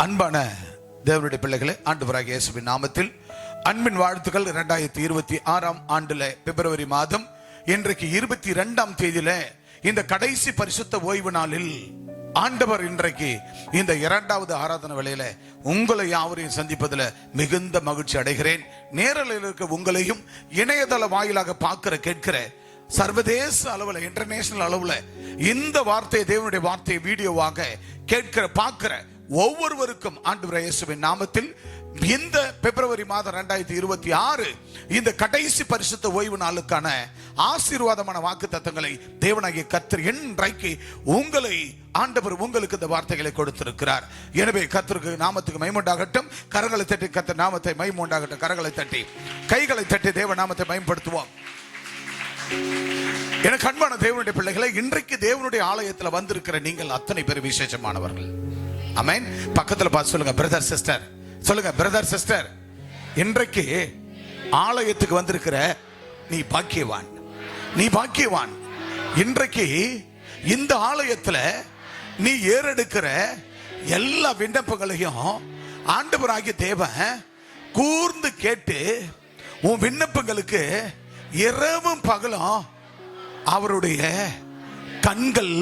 அன்பான தேவனுடைய பிள்ளைகளே, ஆண்டவராகிய இயேசுவின் நாமத்தில் அன்பின் வாழ்த்துக்கள். 2026 ஆண்டுல பிப்ரவரி மாதம் இன்றைக்கு 22ஆம் தேதியில இந்த கடைசி பரிசுத்த ஓய்வு நாளில் ஆண்டவர் இன்றைக்கு இந்த 2வது ஆராதனை வேளையில உங்களை யாவரையும் சந்திப்பதில் மிகுந்த மகிழ்ச்சி அடைகிறேன். நேரலையில் இருக்க உங்களையும் இணையதள வாயிலாக பார்க்கிற கேட்கிற சர்வதேச அளவுல இன்டர்நேஷனல் அளவுல இந்த வார்த்தையை, தேவனுடைய வார்த்தையை வீடியோவாக கேட்கிற பார்க்கிற ஒவ்வொருவருக்கும் ஆண்டவர் இயேசுவின் நாமத்தில் இந்த பிப்ரவரி மாதம் 2026 இந்த கடைசி பரிசுத்த ஓய்வு நாளுக்கான ஆசீர்வாதமான வாக்கு தத்தங்களை தேவனாகிய கர்த்தர் இன்றைக்கு உங்களை ஆண்டவர் உங்களுக்கு இந்த வார்த்தைகளை கொடுத்திருக்கிறார். எனவே கர்த்தருக்கு நாமத்துக்கு மகிமை உண்டாகட்டும். கரங்களை தட்டி கர்த்தர் நாமத்தை மகிமை உண்டாகட்டும். கரங்களை தட்டி கைகளை தட்டி தேவ நாமத்தை மகிமைப்படுத்துவோம். எனக்கு அன்பான தேவனுடைய பிள்ளைகளை, இன்றைக்கு தேவனுடைய ஆலயத்தில் வந்திருக்கிற நீங்கள் அத்தனை பேர் விசேஷமானவர்கள். ஆமென். பக்கத்துல பார்த்து சொல்லுங்க, பிரதர் சிஸ்டர். சொல்லுங்க, பிரதர் சிஸ்டர். இன்றைக்கு ஆலயத்துக்கு வந்திருக்கிற நீ பாக்கியவான், நீ பாக்கியவான். இன்றைக்கு இந்த ஆலயத்துல நீ ஏறெடுக்கிற எல்லா விண்ணப்பங்களையும் ஆண்டவராகிய தேவன் கூர்ந்து கேட்டு உன் விண்ணப்பங்களுக்கு இரவும் பகலும் அவருடைய கண்கள்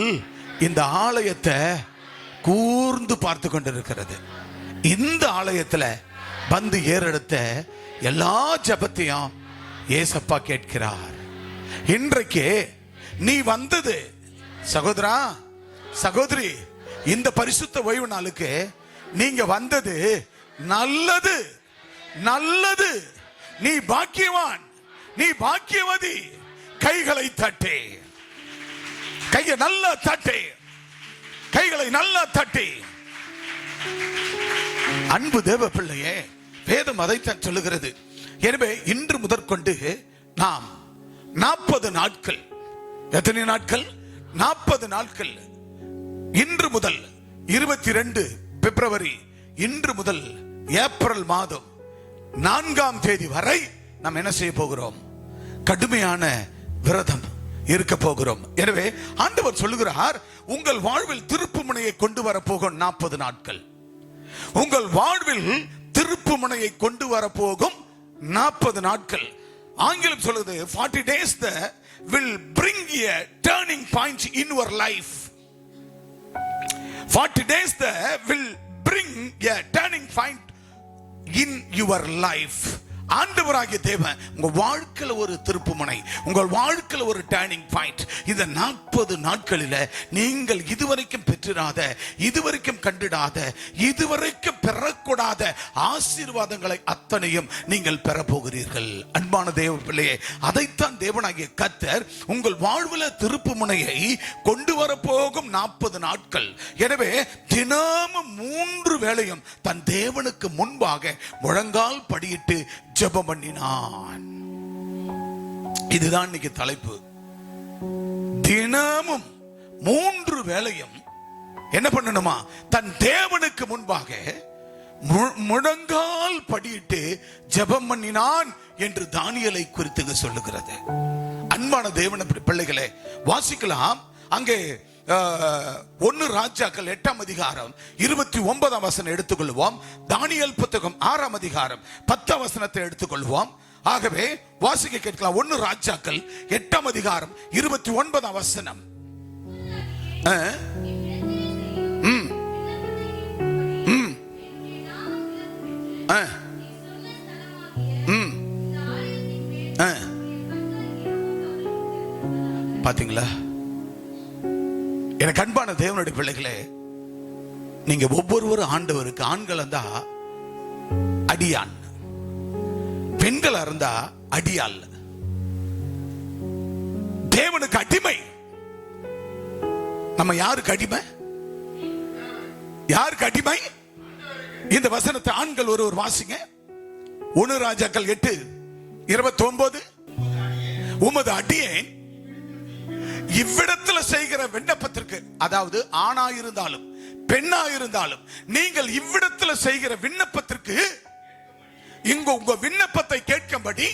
இந்த ஆலயத்தை கூர்ந்து பார்த்து கொண்டிருக்கிறது. இந்த ஆலயத்துல வந்து ஏறெடுத்த எல்லா ஜெபத்தையும் ஏசப்பா கேட்கிறார். இன்றைக்கு நீ வந்தது சகோதரா, சகோதரி, இந்த பரிசுத்த ஓய்வு நாளுக்கு நீங்க வந்தது நல்லது, நல்லது. நீ பாக்கியவான், நீ பாக்கியவதி. கைகளை தட்டி, கையை நல்லா தட்டி, கைகளை நல்லா தட்டி. அன்பு தேவ பிள்ளையே, வேதம் அதைத்தான் சொல்லுகிறது. எனவே இன்று முதற்கொண்டு நாம் 40 நாட்கள், எத்தனை நாட்கள்? 40 நாட்கள். இன்று முதல் 22 பிப்ரவரி, இன்று முதல் ஏப்ரல் மாதம் 4ஆம் தேதி வரை நாம் என்ன செய்ய போகிறோம்? கடுமையான விரதம் இருக்க போகிறோம். எனவே ஆண்டவர் சொல்லுகிறார், உங்கள் வாழ்வில் திருப்பு முனையை கொண்டு வர போகும் 40 நாட்கள். உங்கள் வாழ்வில் திருப்பு முனையை கொண்டு வர போகும் 40 நாட்கள். ஆங்கிலம் சொல்லுது 40 days that will bring a turning point in your life. 40 days that will bring a turning point in your life. ஆண்டவராகிய தேவன் உங்க வாழ்க்கையில ஒரு திருப்புமுனை, உங்கள் வாழ்க்கையில ஒரு டர்னிங் பாயிண்ட். இந்த 40 நாட்களில நீங்கள் இதுவரைக்கும் பெற்றிராத, இதுவரைக்கும் கண்டிடாத, இதுவரைக்கும் பெறக்கூடாத ஆசீர்வாதங்களை அத்தனையும் நீங்கள் பெற போகிறீர்கள். அன்பான தேவ பிள்ளையே, அதைத்தான் தேவனாகிய கர்த்தர் உங்கள் வாழ்வுல திருப்புமுனையை கொண்டு வர போகும் 40 நாட்கள். எனவே தினமும் 3 வேளையும் தன் தேவனுக்கு முன்பாக முழங்கால் படியிட்டு ஜெபம் பண்ணினான். இதுதான் இன்னைக்கு தலைப்பு. தினமும் 3 வேளையும் என்ன பண்ணணுமா? தன் தேவனுக்கு முன்பாக முழங்கால் படியிட்டு ஜெபம் பண்ணினான் என்று தானியேலை குறித்து சொல்லுகிறது. அன்பான தேவன பிள்ளைகளே, வாசிக்கலாம். அங்கே 1 ராஜாக்கள் 8ஆம் அதிகாரம் 29ஆம் வசனம் எடுத்துக்கொள்வோம். தானியேல் புத்தகம் 6ஆம் அதிகாரம் 10ஆம் வசனத்தை எடுத்துக்கொள்வோம். ஆகவே வாசிக்க கேட்கலாம். 1 ராஜாக்கள் 8ஆம் அதிகாரம் 29ஆம் வசனம். பாத்தீங்களா? எனக்கு அன்பான தேவனுடைய பிள்ளைகளே, நீங்க ஒவ்வொருவரும் ஆண்டவருக்கு, ஆண்கள் இருந்தா அடியான், பெண்கள் இருந்தா அடியாள். தேவனுக்கு அடிமை. நம்ம யாருக்கு அடிமை? யாருக்கு அடிமை? இந்த வசனத்தை ஆண்கள் ஒருவர் வாசிங்க. 1 ராஜாக்கள் 8:29. உமது அடியேன் இவ்விடத்தில் செய்கிற விண்ணப்பத்திற்கு, அதாவது ஆணாயிருந்தாலும் பெண்ணாயிருந்தாலும் நீங்கள் இவ்விடத்தில் செய்கிற விண்ணப்பத்திற்கு, இங்கு உங்க விண்ணப்பத்தை கேட்கும்படி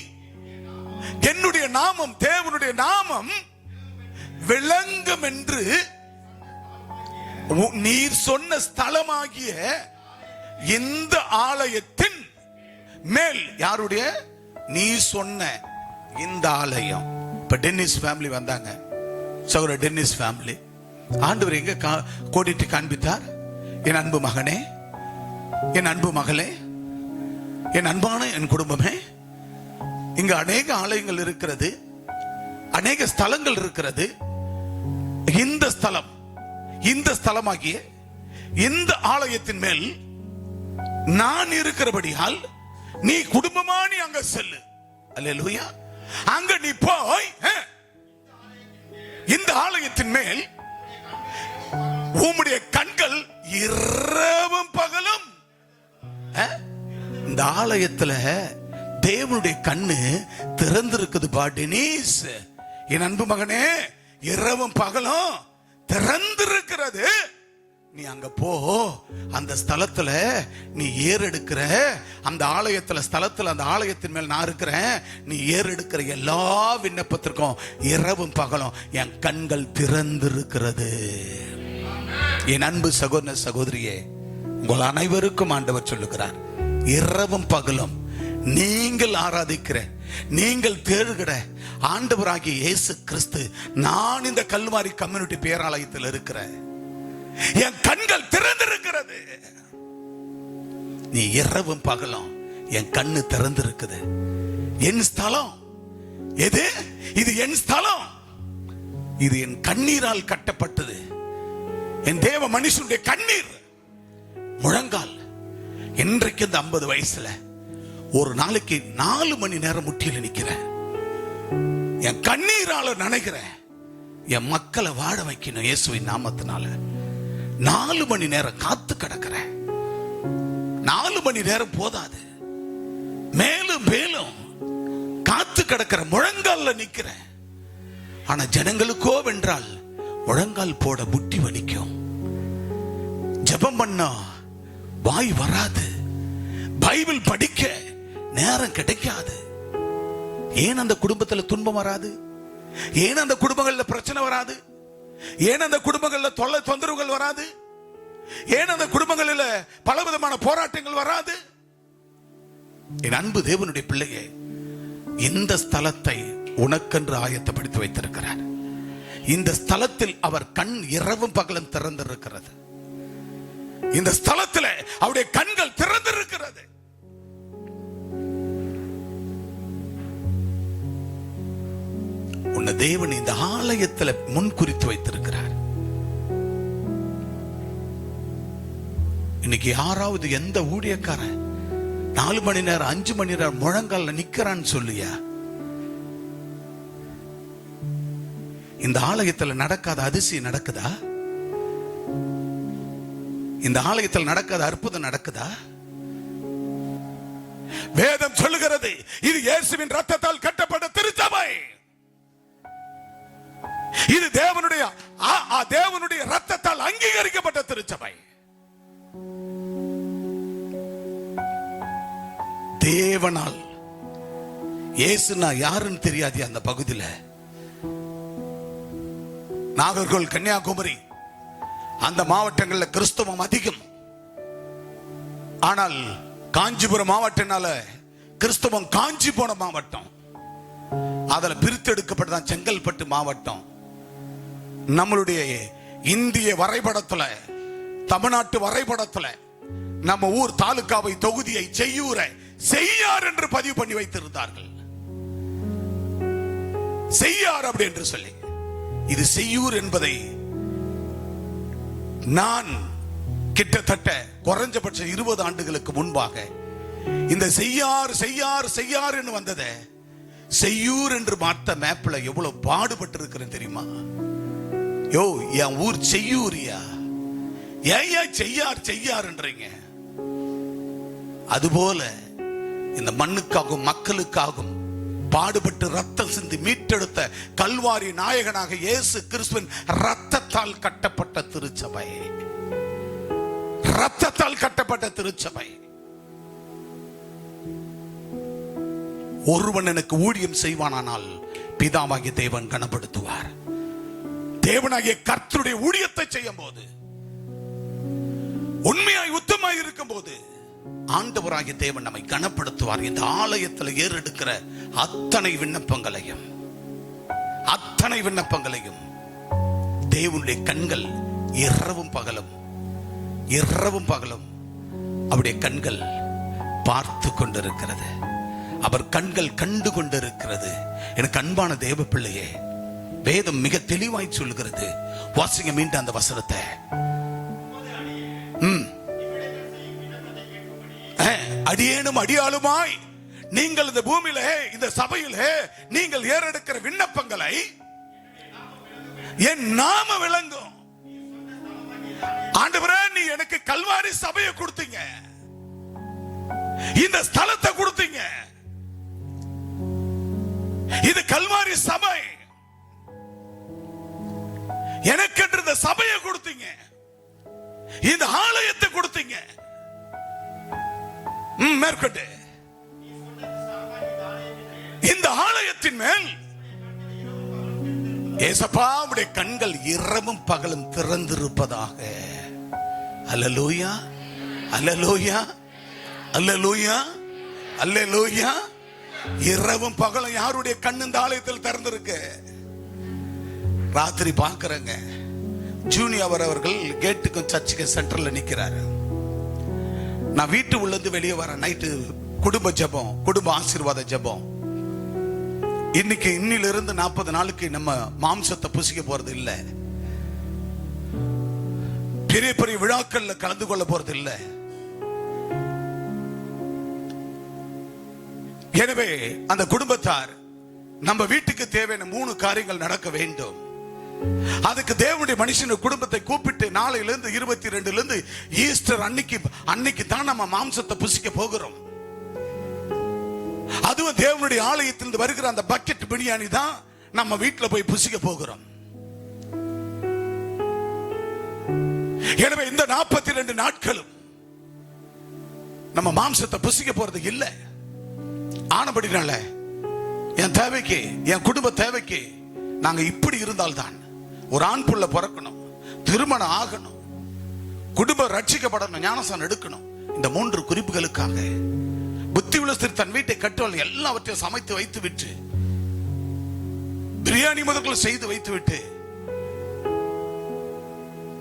என்னுடைய நாமம், தேவனுடைய நாமம் விளங்கும் என்று நீர் சொன்ன ஸ்தலமாகிய இந்த ஆலயத்தின் மேல். யாருடைய? நீ சொன்ன இந்த ஆலயம். இப்ப டென்னிஸ் ஃபேமிலி வந்தாங்க, சகோதர டென்னிஸ் ஃபேமிலி. ஆண்டவர் எங்க கோடிட்டு காண்பித்தார்? என் அன்பு மகனே, என் அன்பு மகளே, என் அன்பான என் குடும்பமே, இங்க அநேக ஆலயங்கள் இருக்கிறது, அநேக ஸ்தலங்கள் இருக்கிறது. இந்த ஸ்தலம், இந்த ஸ்தலமாகிய இந்த ஆலயத்தின் மேல் நான் இருக்கிறபடியால் நீ குடும்பமா நீ அங்க செல்லு. அல்லேலூயா. அங்க நீ போய் இந்த ஆலயத்தின் மேல் உம்முடைய கண்கள் இரவும் பகலும். இந்த ஆலயத்துல தேவனுடைய கண்ணு திறந்திருக்குது பா டெனிஸ், என் அன்பு மகனே. இரவும் பகலும் திறந்திருக்கிறது. நீ அங்க போ. அந்த ஸ்தலத்துல நீ ஏறெடுக்கிற அந்த ஆலயத்துல ஸ்தலத்துல அந்த ஆலயத்தின் மேல் நான் இருக்கிறேன். நீ ஏறெடுக்கிற எல்லா விண்ணப்பத்திற்கும் இரவும் பகலும் என் கண்கள் திறந்திருக்கிறது. என் அன்பு சகோதர சகோதரியே, உங்கள் அனைவருக்கும் ஆண்டவர் சொல்லுகிறார், இரவும் பகலும் நீங்கள் ஆராதிக்கிற, நீங்கள் தேடுகிற ஆண்டவராகிய இயேசு கிறிஸ்து, நான் இந்த கல்வாரி கம்யூனிட்டி பேராலயத்தில் இருக்கிறேன், என் கண்கள் திறந்திருக்கிறது. நீ இரவும் பகலும் என் கண்ணு திறந்திருக்குது. என் ஸ்தலம் எது? இது என் ஸ்தலம். இது என் கண்ணீரால் கட்டப்பட்டது. என் தேவ மனுஷனுடைய கண்ணீர் முழங்கால். இன்றைக்கு இந்த 50 வயசுல ஒரு நாளைக்கு 4 மணி நேரம் முட்டியில் நிக்கிறேன். என் கண்ணீரால நினைக்கிறேன், என் மக்களை வாழ வைக்கணும் இயேசுவின் நாமத்தினால. 4 மணி நேரம் காத்து கிடக்கிறேன். 4 மணி நேரம் போதாது, மேலும் மேலும் காத்து கிடக்கிற முழங்கால நிக்கிறேன். ஆனா ஜனங்களுக்கோ வென்றால் முழங்கால் போட முட்டி வலிக்கும், ஜெபம் பண்ண வாய் வராது, பைபிள் படிக்க நேரம் கிடைக்காது. ஏன் அந்த குடும்பத்துல துன்பம் வராது? ஏன் அந்த குடும்பங்கள்ல பிரச்சனை வராது? ஏன் அந்த குடும்பங்கள்ல தொல்லை தொந்தரவுகள் வராது? ஏன் அந்த குடும்பங்களில் பலவிதமான போராட்டங்கள் வராது? என் அன்பு தேவனுடைய பிள்ளையே, இந்த ஸ்தலத்தை உனக்கென்று ஆயத்தப்படுத்தி வைத்திருக்கிறார். இந்த ஸ்தலத்தில் அவர் கண் இரவும் பகலும் திறந்திருக்கிறது. இந்த ஸ்தலத்தில் அவருடைய கண்கள் திறந்திருக்கிறது. உன்னை தேவன் இந்த ஆலயத்தில் முன் குறித்து வைத்திருக்கிறார். இன்னைக்கு யாராவது எந்த ஊழியக்காரன் 4 மணி நேரம் 5 மணி நேரம் முழங்கால நிக்கிறான்னு சொல்லியா? இந்த ஆலயத்தில் நடக்காத அதிசயம் நடக்குதா? இந்த ஆலயத்தில் நடக்காத அற்புதம் நடக்குதா? வேதம் சொல்லுகிறது, இது இயேசுவின் ரத்தத்தால் கட்டப்பட்ட திருச்சபை. இது தேவனுடைய ரத்தத்தால் அங்கீகரிக்கப்பட்ட திருச்சபை. தேவனால். இயேசுனா யாருன்னு தெரியாது அந்த பகுதியில். நாகர்கோவில், கன்னியாகுமரி அந்த மாவட்டங்களில் கிறிஸ்தவம் அதிகம். ஆனால் காஞ்சிபுரம் மாவட்டனால கிறிஸ்தவம் காஞ்சி போன மாவட்டம். அதுல பிரித்தெடுக்கப்பட்டதான் செங்கல்பட்டு மாவட்டம். நம்மளுடைய இந்திய வரைபடத்துல, தமிழ்நாட்டு வரைபடத்துல நம்ம ஊர் தாலுகாவை, தொகுதியை, செய்யூரை செய்யார் என்று பதிவு பண்ணி வைத்திருந்தார்கள். செய்யார் அப்படி என்று சொல்லி. இது செய்யூர் என்பதை நான் கிட்டத்தட்ட குறைஞ்சபட்சம் 20 ஆண்டுகளுக்கு முன்பாக இந்த செய்யார் செய்யார் செய்யார் என்று வந்ததை செய்யூர் என்று மாற்ற மேப்ல எவ்வளவு பாடுபட்டு இருக்கிறேன் தெரியுமா? யோ, என் ஊர் செய்யூரியா, ஏன் செய்யார் செய்யார் என்றீங்க? அதுபோல இந்த மண்ணுக்காகவும் மக்களுக்காகவும் பாடுபட்டு ரத்தம் சிந்தி மீட்டெடுத்த கல்வாரி நாயகனாக இயேசு கிறிஸ்துவின் ரத்தத்தால் கட்டப்பட்ட திருச்சபை. ரத்தத்தால் கட்டப்பட்ட திருச்சபை. ஒருவன் எனக்கு ஊழியம் செய்வானானால் பிதாவாகிய தேவன் கனப்படுத்துவார். தேவனாகிய கர்த்தருடைய ஊழியத்தை செய்யும் போது உண்மையாய் உத்தமாய் இருக்கும் போது ஆண்டவராகிய தேவன் நம்மை கனப்படுத்துவார். இந்த ஆலயத்தில் ஏறெடுக்கிற அத்தனை விண்ணப்பங்களையும் தேவனுடைய கண்கள் இரவும் பகலும் அவருடைய கண்கள் பார்த்து கொண்டிருக்கிறது. அவர் கண்கள் கண்டு கொண்டிருக்கிறது. எனக்கு அன்பான தேவ பிள்ளையே, வேதம் மிக தெளிவாய் சொல்லுகிறது. வாசிங்க மீண்டும் அந்த வசனத்தை. அடியேனும் அடியாளுமாய் நீங்கள் இந்த பூமியிலே, இந்த சபையிலே நீங்கள் ஏறெடுக்கிற விண்ணப்பங்களை என் நாம விளங்கும். ஆண்டவரே, நீ எனக்கு கல்வாரி சபையை கொடுத்தீங்க, இந்த ஸ்தலத்தை கொடுத்தீங்க, இது கல்வாரி சபை, எனக்கு இந்த சபையை கொடுத்தீங்க, இந்த ஆலயத்தை கொடுத்தீங்க. மேற்கொண்டு இந்த ஆலயத்தின் மேல் ஏசப்பா உடைய கண்கள் இரவும் பகலும் திறந்திருப்பதாக. அல்லேலூயா, அல்லேலூயா, அல்லேலூயா, அல்லேலூயா. இரவும் பகலும் யாருடைய கண் இந்த ஆலயத்தில் திறந்திருக்கு? ராத்திரி பார்க்கிறேங்க, ஜூனியர் அவர்கள் கேட்டுக்கும் சர்ச்சுக்கும் சென்டர்ல நிக்கிறாரு. நான் வீட்டு உள்ள இருந்து வெளியே வரேன். நைட்டு குடும்ப ஜெபம், குடும்ப ஆசீர்வாத ஜெபம். இன்னிலிருந்து 40 நாளுக்கு நம்ம மாம்சத்தை புசிக்க போறது இல்ல, பெரிய பெரிய விழாக்கள்ல கலந்து கொள்ள போறது இல்ல. எனவே அந்த குடும்பத்தார் நம்ம வீட்டுக்கு தேவையான 3 காரியங்கள் நடக்க வேண்டும். அதுக்கு தேவனுடைய மனுஷன் குடும்பத்தை கூப்பிட்டு நாளையிலிருந்து 22 ஈஸ்டர் அன்னைக்கு தான் நம்ம மாம்சத்தை புசிக்க போகிறோம். அதுவும் தேவனுடைய ஆலயத்தில் வருகிற அந்த பக்கெட் பிரியாணி தான் நம்ம வீட்டுல போய் புசிக்க போகிறோம். எனவே இந்த 42 நாட்களும் நம்ம மாம்சத்தை புசிக்க போறது இல்லை. ஆனபடினால என் தேவைக்கு, என் குடும்ப தேவைக்கு நாங்க இப்படி இருந்தால்தான், ஒரு ஆண் புள்ள பிறக்கணும், திருமணம் ஆகணும், குடும்பம் ரட்சிக்கப்படணும், ஞானஸ்நானம் எடுக்கணும். இந்த 3 குறிப்புகளுக்காக புத்தி உள்ள ஸ்திரீ தன் வீட்டை கட்டுவாள், எல்லாவற்றையும் சமைத்து வைத்து விட்டு, பிரியாணி முதல் செய்து வைத்து விட்டு,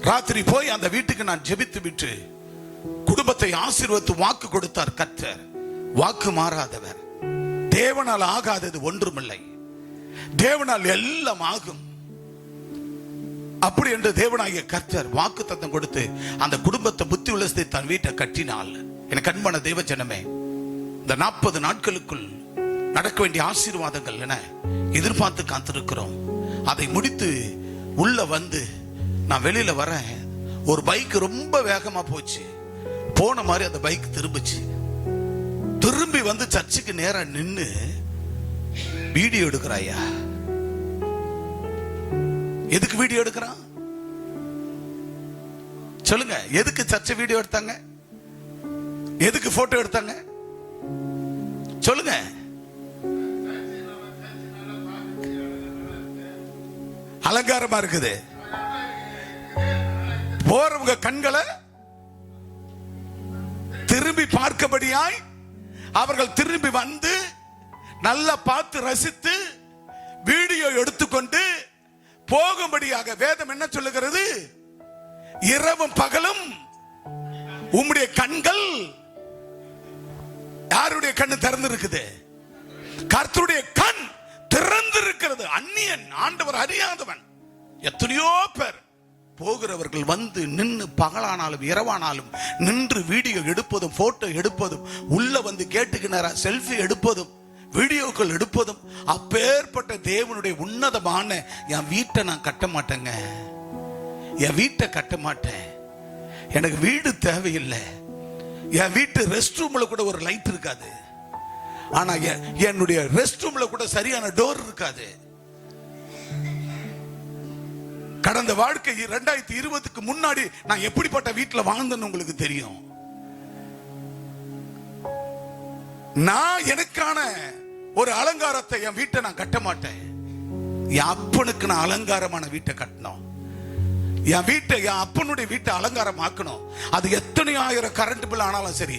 ராத்திரி போய் அந்த வீட்டுக்கு நான் ஜெபித்து விட்டு குடும்பத்தை ஆசீர்வதித்து வாக்கு கொடுத்தார் கர்த்தர். வாக்கு மாறாதவர். தேவனால் ஆகாதது ஒன்றுமில்லை, தேவனால் எல்லாம் ஆகும். அப்படி என்று தேவனாகிய கர்த்தர் வாக்கு தத்தம் கொடுத்து அந்த குடும்பத்தை புத்தி உள்ள தன் வீட்டை கட்டினால், எனக்கு அன்பான தேவ ஜனமே, இந்த 40 நாட்களுக்குள் நடக்க வேண்டிய ஆசீர்வாதங்கள் என எதிர்பார்த்து காத்திருக்கிறோம். அதை முடித்து உள்ள வந்து நான் வெளியில வரேன். ஒரு பைக் ரொம்ப வேகமா போச்சு. போன மாதிரி அந்த பைக் திரும்பிச்சு. திரும்பி வந்து சர்ச்சுக்கு நேரா நின்னு வீடியோ எடுக்கிறாயா? எதுக்கு வீடியோ எடுக்கிறான் சொல்லுங்க? எதுக்கு சர்ச்சை வீடியோ எடுத்தாங்க? எதுக்கு போட்டோ எடுத்தாங்க சொல்லுங்க? அலங்காரமா இருக்குது. போறவங்க கண்களை திரும்பி பார்க்கபடியாய் அவர்கள் திரும்பி வந்து நல்லா பார்த்து ரசித்து வீடியோ எடுத்துக்கொண்டு போகும்படியாக வேதம் என்ன சொல்லுகிறது? இரவும் பகலும் உம்முடைய கண்கள், யாருடைய கண்ணு திறந்திருக்குது? கர்த்தருடைய கண் திறந்திருக்கிறது. அந்நியன், ஆண்டவர் அறியாதவன். எத்தனையோ பேர் போகிறவர்கள் வந்து நின்று பகலானாலும் இரவானாலும் நின்று வீடியோ எடுப்பதும் போட்டோ எடுப்பதும், உள்ள வந்து கேட்டுக்கினாரா செல்ஃபி எடுப்பதும் வீடியோக்கள் எடுப்பதும். அப்பேற்பட்ட தேவனுடைய உன்னதமான என் வீட்டை நான் கட்ட மாட்டேங்க, என் வீட்டை கட்ட மாட்டேன், எனக்கு வீடு தேவையில்லை, என் வீட்டு ரெஸ்ட் ரூம்ல கூட ஒரு லைட் இருக்காது, ஆனா என்னுடைய ரெஸ்ட் ரூம்ல கூட சரியான டோர் இருக்காது. கடந்த வாழ்க்கை 2020க்கு முன்னாடி நான் எப்படிப்பட்ட வீட்டுல வாழ்ந்தேன்னு உங்களுக்கு தெரியும். நான் எனக்கான ஒரு அலங்காரத்தை என் வீட்டை நான் கட்ட மாட்டேன். என் அப்பனுக்கு நான் அலங்காரமான வீட்டை கட்டணும். என் வீட்டை, என் அப்பனுடைய வீட்டை அலங்காரம் ஆக்கணும். அது எத்தனை ஆயிரம் கரண்ட் பில் ஆனாலும் சரி,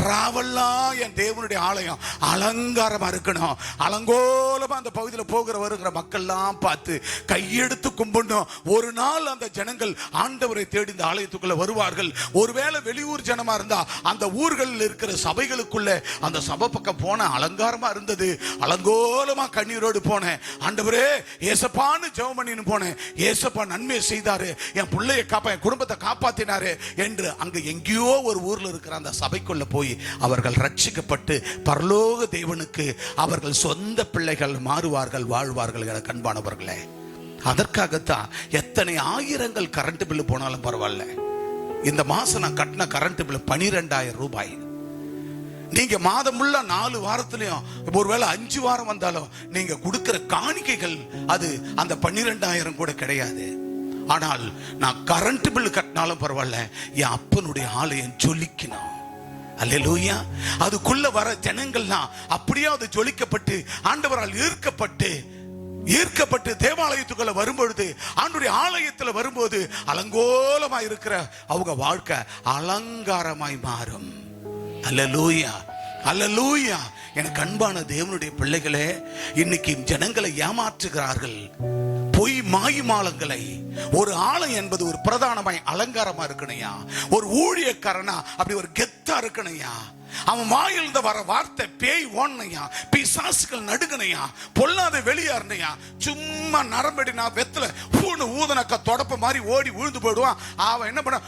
ராவெல்லாம் என் தேவனுடைய ஆலயம் அலங்காரமா இருக்கணும். அலங்கோலமா அந்த பகுதியில் போகிற வருகிற மக்கள்லாம் பார்த்து கையெடுத்து கும்பிடணும். ஒரு நாள் அந்த ஜனங்கள் ஆண்டவரை தேடி இந்த ஆலயத்துக்குள்ள வருவார்கள். ஒருவேளை வெளியூர் ஜனமா இருந்தா அந்த ஊர்களில் இருக்கிற சபைகளுக்குள்ள அந்த சபை பக்கம் போன அலங்காரமா இருந்தது. அலங்கோலமா கண்ணீரோடு போனேன். ஆண்டவரே ஏசப்பான்னு ஜெபம் பண்ணின்னு போனேன். ஏசப்பா நன்மையை செய்தாரு, என் பிள்ளையை என் குடும்பத்தை காப்பாத்தினாரு என்று அங்க எங்கேயோ ஒரு ஊர்ல இருக்கிற அந்த சபைக்குள்ள போய் அவர்கள் ரட்சிக்கப்பட்டு பரலோக தேவனுக்கு அவர்கள் சொந்த பிள்ளைகள் மாறுவார்கள், வாழ்வார்கள். என கண்பானவர்களே, அதற்காகத்தான் எத்தனை ஆயிரங்கள் கரண்ட் பில்லு போனாலும் பரவாயில்ல. இந்த மாசம் நான் கட்டின கரண்ட் பில்லு 12,000 ரூபாய். நீங்க மாதம் உள்ள 4 வாரத்திலையும் ஒருவேளை 5 வாரம் வந்தாலும் நீங்க கொடுக்கிற காணிக்கைகள் அது அந்த 12,000 கூட கிடையாது. ஆனால் நான் கரண்ட் பில் கட்டினாலும் பரவாயில்ல, என் அப்பனுடைய ஆலயம் ஜொலிக்கணும். அல்லேலூயா. அதுக்குள்ள வர ஜனங்கள்லாம் அப்படியே அது ஜொலிக்கப்பட்டு ஆண்டவரால் ஈர்க்கப்பட்டு தேவாலயத்துக்குள்ள வரும்பொழுது, ஆண்டவருடைய ஆலயத்தில் வரும்போது அலங்கோலமாய் இருக்கிற அவங்க வாழ்க்கை அலங்காரமாய் மாறும். அல்லேலூயா, அல்லேலூயா. எனக்கு அன்பான தேவனுடைய பிள்ளைகளே, இன்னைக்கு ஜனங்களை ஏமாற்றுகிறார்கள் பொய் மாயுமாலங்களை. ஒரு ஆலயம் என்பது ஒரு பிரதானமாய் அலங்காரமா இருக்கணையா, ஒரு ஊழியக்காரனா அப்படி ஒரு கெத்தா இருக்கணையா. அவன் வாயிலிருந்து வர வார்த்தை பேய் ஓடனையா, பிசாசுகள் நடுங்கனையா, பொல்லாத வெளியாருனையா. சும்மா நரம்படினா வெத்தல பூணு ஊதனக்க தொடப்ப மாதிரி ஓடி விழுந்து போயிடுவான். அவன் என்ன பண்ண,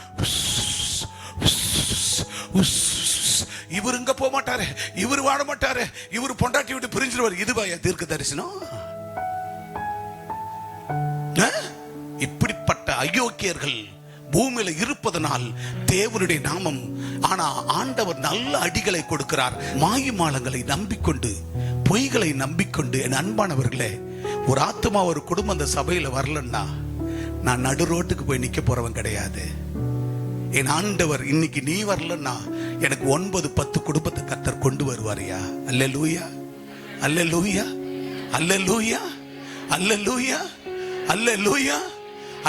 இவர் இங்க போக மாட்டாரு, இவர் வாழ மாட்டாரு, இவர் பொண்டாட்டி விட்டு பிரிஞ்சிருவார். இதுவா தீர்க்க தரிசனம்? இப்படிப்பட்ட அயோக்கியர்கள் பூமியில இருப்பதனால் தேவனுடைய நாமம். ஆனா ஆண்டவர் நல்ல அடிகளை கொடுக்கிறார். மாயுமாலங்களை நம்பிக்கொண்டு, பொய்களை நம்பிக்கொண்டு, என் அன்பானவர்களே, ஒரு ஆத்மா ஒரு குடும்பம் அந்த சபையில வரலன்னா நான் நடு ரோட்டுக்கு போய் நிக்க போறவன் கிடையாது. என் ஆண்டவர் இன்னைக்கு நீ வரலன்னா எனக்கு 9-10 குடும்பத்தை கர்த்தர் கொண்டு வருவாரியா. அல்லேலூயா, அல்லேலூயா, அல்லேலூயா, அல்லேலூயா, அல்லேலூயா,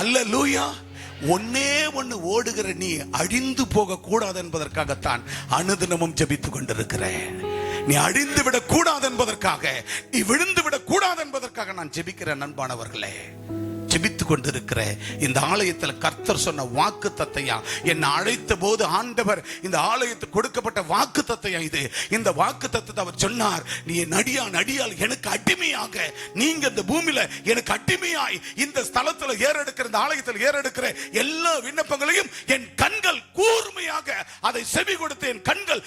அல்லேலூயா. ஒன்னே ஒன்னு ஓடுகிற நீ அழிந்து போக கூடாது என்பதற்காகத்தான் அனுதினமும் ஜெபித்துக் கொண்டிருக்கிறேன். நீ அழிந்து விடக் கூடாது என்பதற்காக, நீ விழுந்து விடக் கூடாது என்பதற்காக நான் ஜெபிக்கிறேன். நண்பானவர்களே, ஜெபித்துக் கொண்டிருக்கிற இந்த ஆலயத்தில் கர்த்தர் சொன்ன வாக்கு தத்தையா, என்னை அழைத்த போது ஆண்டவர் இந்த ஆலயத்துக்கு கொடுக்கப்பட்ட வாக்கு தத்தையா இது. இந்த வாக்கு தத்தத்தை அவர் சொன்னார், நீ என் அடியால் எனக்கு அடிமையாக, நீங்க இந்த பூமியில எனக்கு அடிமையாய் இந்த ஸ்தலத்துல ஏறெடுக்கிற, இந்த ஆலயத்தில் ஏறெடுக்கிற எல்லா விண்ணப்பங்களையும் என் கண்கள் கூர்மையாக அதை செவி கொடுத்து என் கண்கள்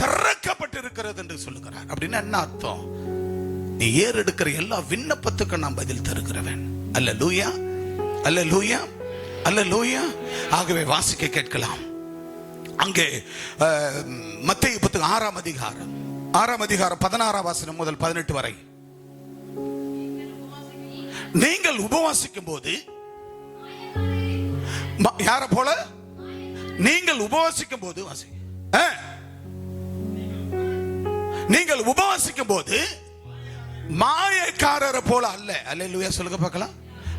திறக்கப்பட்டு இருக்கிறது என்று சொல்லுகிறார். அப்படின்னா என்ன அர்த்தம்? நீ ஏறெடுக்கிற எல்லா விண்ணப்பத்துக்கும் நான் பதில் தருகிறவன். அல்லேலூயா, அல்லேலூயா, அல்லேலூயா. ஆகவே வாசிக்க கேட்கலாம். அங்கே மத்தேயு புத்தகம் 6ஆம் அதிகாரம் 16ஆம் வசனம் முதல் 18 வரை. நீங்கள் உபவாசிக்கும் போது யார போல? நீங்கள் உபவாசிக்கும் போது நீங்கள் உபவாசிக்கும் போது மாயக்காரரை போல அல்ல. அல்லேலூயா சொல்லுங்க பார்க்கலாம்.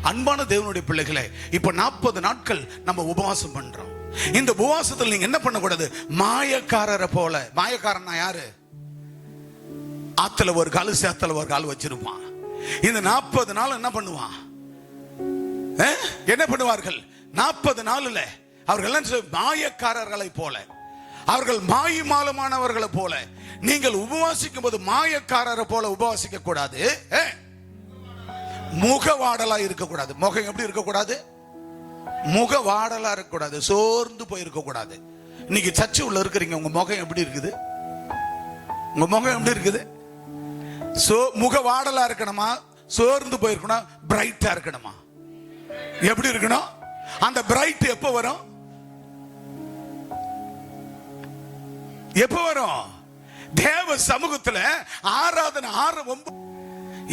அன்பான தேவனுடைய பிள்ளைகளே, இப்ப 40 நாட்கள் நம்ம உபவாசம் பண்றோம். இந்த உபவாசத்தில் நீங்க என்ன பண்ணக்கூடாது? மாயக்காரரை போல. மாயக்காரன்னா யாரு? ஆத்துல ஒரு கால் சேத்துல ஒரு கால் வச்சிருப்பான். இந்த 40 நாள் என்ன பண்ணுவான்? என்ன பண்ணுவார்கள்? 40 நாள்ல அவர்கள் மாயக்காரர்களை போல, அவர்கள் மாயுமாலமானவர்களை போல. நீங்கள் உபவாசிக்கும் போது மாயக்காரரை போல உபவாசிக்க கூடாது. முகவாடலா இருக்கக்கூடாது. முகம் எப்படி இருக்கக்கூடாது? முகவாடலா இருக்கக்கூடாது. சோர்ந்து போயிருக்க கூடாது. இன்னைக்கு சர்ச்சு உள்ள இருக்கிறீங்க, உங்க முகம் எப்படி இருக்குது? உங்க முகம் எப்படி இருக்குது? முகவாடலா இருக்கணுமா? சோர்ந்து போயிருக்கணும்? பிரைட்டா இருக்கணுமா? எப்படி இருக்கணும்? அந்த பிரைட் எப்ப வரும்? எப்ப வரும்? தேவ சமூகத்துல ஆராதனை 6-9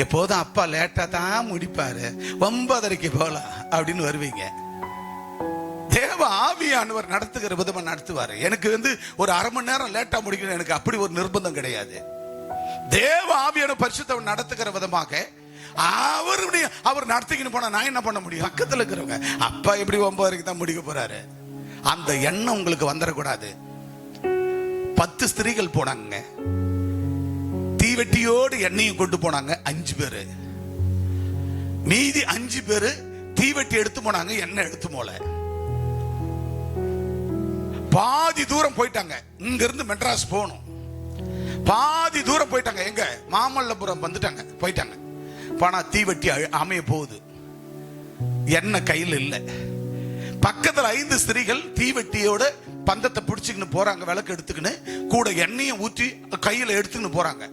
எப்போதும் அப்பா லேட்டா தான் முடிப்பாரு, 9:30 போலாம் அப்படின்னு வருவீங்க. தேவ ஆவியானவர் நடத்துகிற விதமா நடத்துவாரு. எனக்கு ஒரு அரை மணி நேரம் லேட்டா முடிக்கணும், எனக்கு அப்படி ஒரு நிர்பந்தம் கிடையாது. தேவ ஆவியான பரிசுத்தவர் நடத்துகிற விதமாக அவர் நடத்திக்கின்னு போனா நான் என்ன பண்ண முடியும்? பக்கத்துல இருக்கிறவங்க அப்பா எப்படி 9 வரைக்கும் தான் முடிக்க போறாரு. அந்த எண்ணம் உங்களுக்கு வந்துடக்கூடாது. 10 ஸ்திரீகள் போனாங்க, தீவெட்டியோடு எண்ணெயும் கொண்டு போனாங்க 5 பேரு. மீதி 5 பேரு தீவெட்டி எடுத்து போனாங்க, எண்ணெய் எடுத்து போல. பாதி தூரம் போயிட்டாங்க. இங்க இருந்து மெட்ராஸ் போகணும். பாதி தூரம் போயிட்டாங்க. எங்க மாமல்லபுரம் வந்துட்டாங்க, போயிட்டாங்க. பணா தீவெட்டி அமைய போகுது, எண்ணெய் கையில் இல்லை. பக்கத்துல 5 ஸ்திரீகள் தீவெட்டியோட பந்தத்தை பிடிச்சுக்கின்னு போறாங்க, விளக்கு எடுத்துக்கின்னு, கூட எண்ணெயை ஊற்றி கையில எடுத்துக்கின்னு போறாங்க.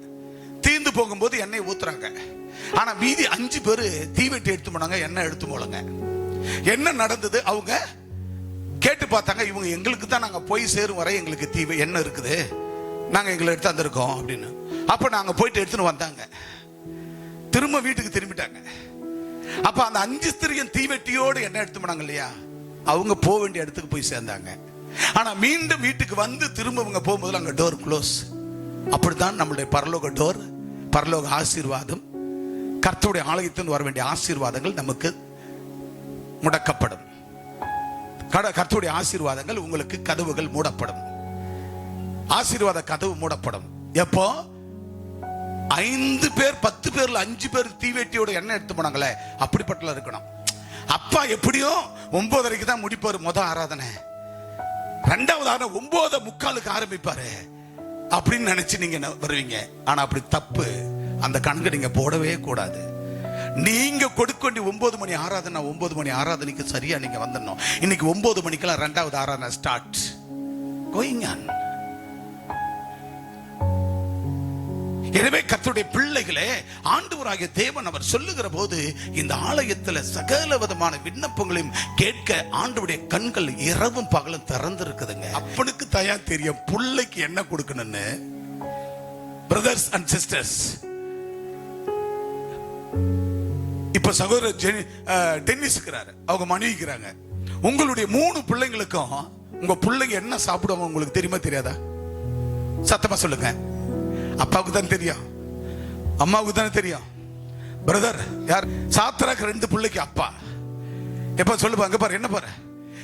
தீந்து போகும்போது எண்ணெய் ஊத்துறாங்க. ஆனா மீதி 5 பேரு தீவெட்டி எடுத்து போனாங்க, எண்ணெய் எடுத்து போலங்க. என்ன நடந்தது? அவங்க கேட்டு பார்த்தாங்க, இவங்க எங்களுக்கு தான் நாங்க போய் சேரும் வரை எங்களுக்கு தீவை எண்ணெய் இருக்குது, நாங்க எங்களை எடுத்து வந்திருக்கோம் அப்படின்னு. அப்ப நாங்க போயிட்டு எடுத்துன்னு வந்தாங்க. திரும்ப வீட்டுக்கு திரும்பிட்டாங்க. அப்ப அந்த 5 ஸ்திரீயும் தீவெட்டியோடு எண்ணெய் எடுத்து போனாங்க இல்லையா, அவங்க போக வேண்டிய இடத்துக்கு போய் சேர்ந்தாங்க. ஆனா மீண்டும் வீட்டுக்கு வந்து திரும்ப அவங்க போகும்போது அங்க டோர் க்ளோஸ். அப்படித்தான் நம்மளுடைய பரலோக டோர், பரலோக ஆசீர்வாதம், கர்த்தருடைய ஆலயத்தில் வர வேண்டிய ஆசீர்வாதங்கள் நமக்கு முடக்கப்படும். கர்த்தருடைய ஆசீர்வாதங்கள் உங்களுக்கு கதவுகள் மூடப்படும். ஆசீர்வாத கதவு மூடப்படும். எப்போ 5 பேர் 10 பேர்ல 5 பேர் தீவெட்டியோட எண்ணெய் எடுத்து போனாங்களே, அப்படிப்பட்ட இருக்கணும். அப்பா எப்படியும் 9 வரைக்கும் தான் முடிப்பாரு முதல் ஆராதனை. 2வது ஆராதனை 9:45 ஆரம்பிப்பாரு அப்படின்னு நினைச்சு நீங்க வருவீங்க. ஆனா அப்படி தப்பு. அந்த கணக்கு நீங்க போடவே கூடாது. நீங்க கொடுக்க வேண்டிய 9 மணி ஆராதனை 9 மணி ஆராதனைக்கு சரியா நீங்க வந்துடணும். இன்னைக்கு 9 மணிக்கெல்லாம் 2வது ஆராதனை ஸ்டார்ட் கோயிங் ஆன். எனவே கர்த்தருடைய பிள்ளைகளே, ஆண்டவராகிய தேவன் அவர் சொல்லுகிற போது இந்த ஆலயத்தில் சகல விதமான விண்ணப்பங்களையும் கேட்க ஆண்டவருடைய கண்கள் இரவும் பகலும் திறந்து இருக்குதுங்க. அப்பனுக்கு தயா தெரியும் பிள்ளைக்கு என்ன கொடுக்கணும்னு. பிரதர்ஸ் அண்ட் சிஸ்டர்ஸ், இப்ப சகோதரர் டென்னிஸ் இருக்கிறாரு, அவங்க மனைவிக்கிறாங்க. உங்களுடைய 3 பிள்ளைங்களுக்கும் உங்க பிள்ளைங்க என்ன சாப்பிடுவாங்க உங்களுக்கு தெரியுமா தெரியாதா? சத்தமா சொல்லுங்க. அப்பாவுக்கு தான் தெரியும், அம்மாவுக்கு தானே தெரியும். பிரதர் யார்? சாத்ராக்கு 2 பிள்ளைக்கு அப்பா. எப்ப சொல்லுப்பாங்க பாரு, என்ன பாரு,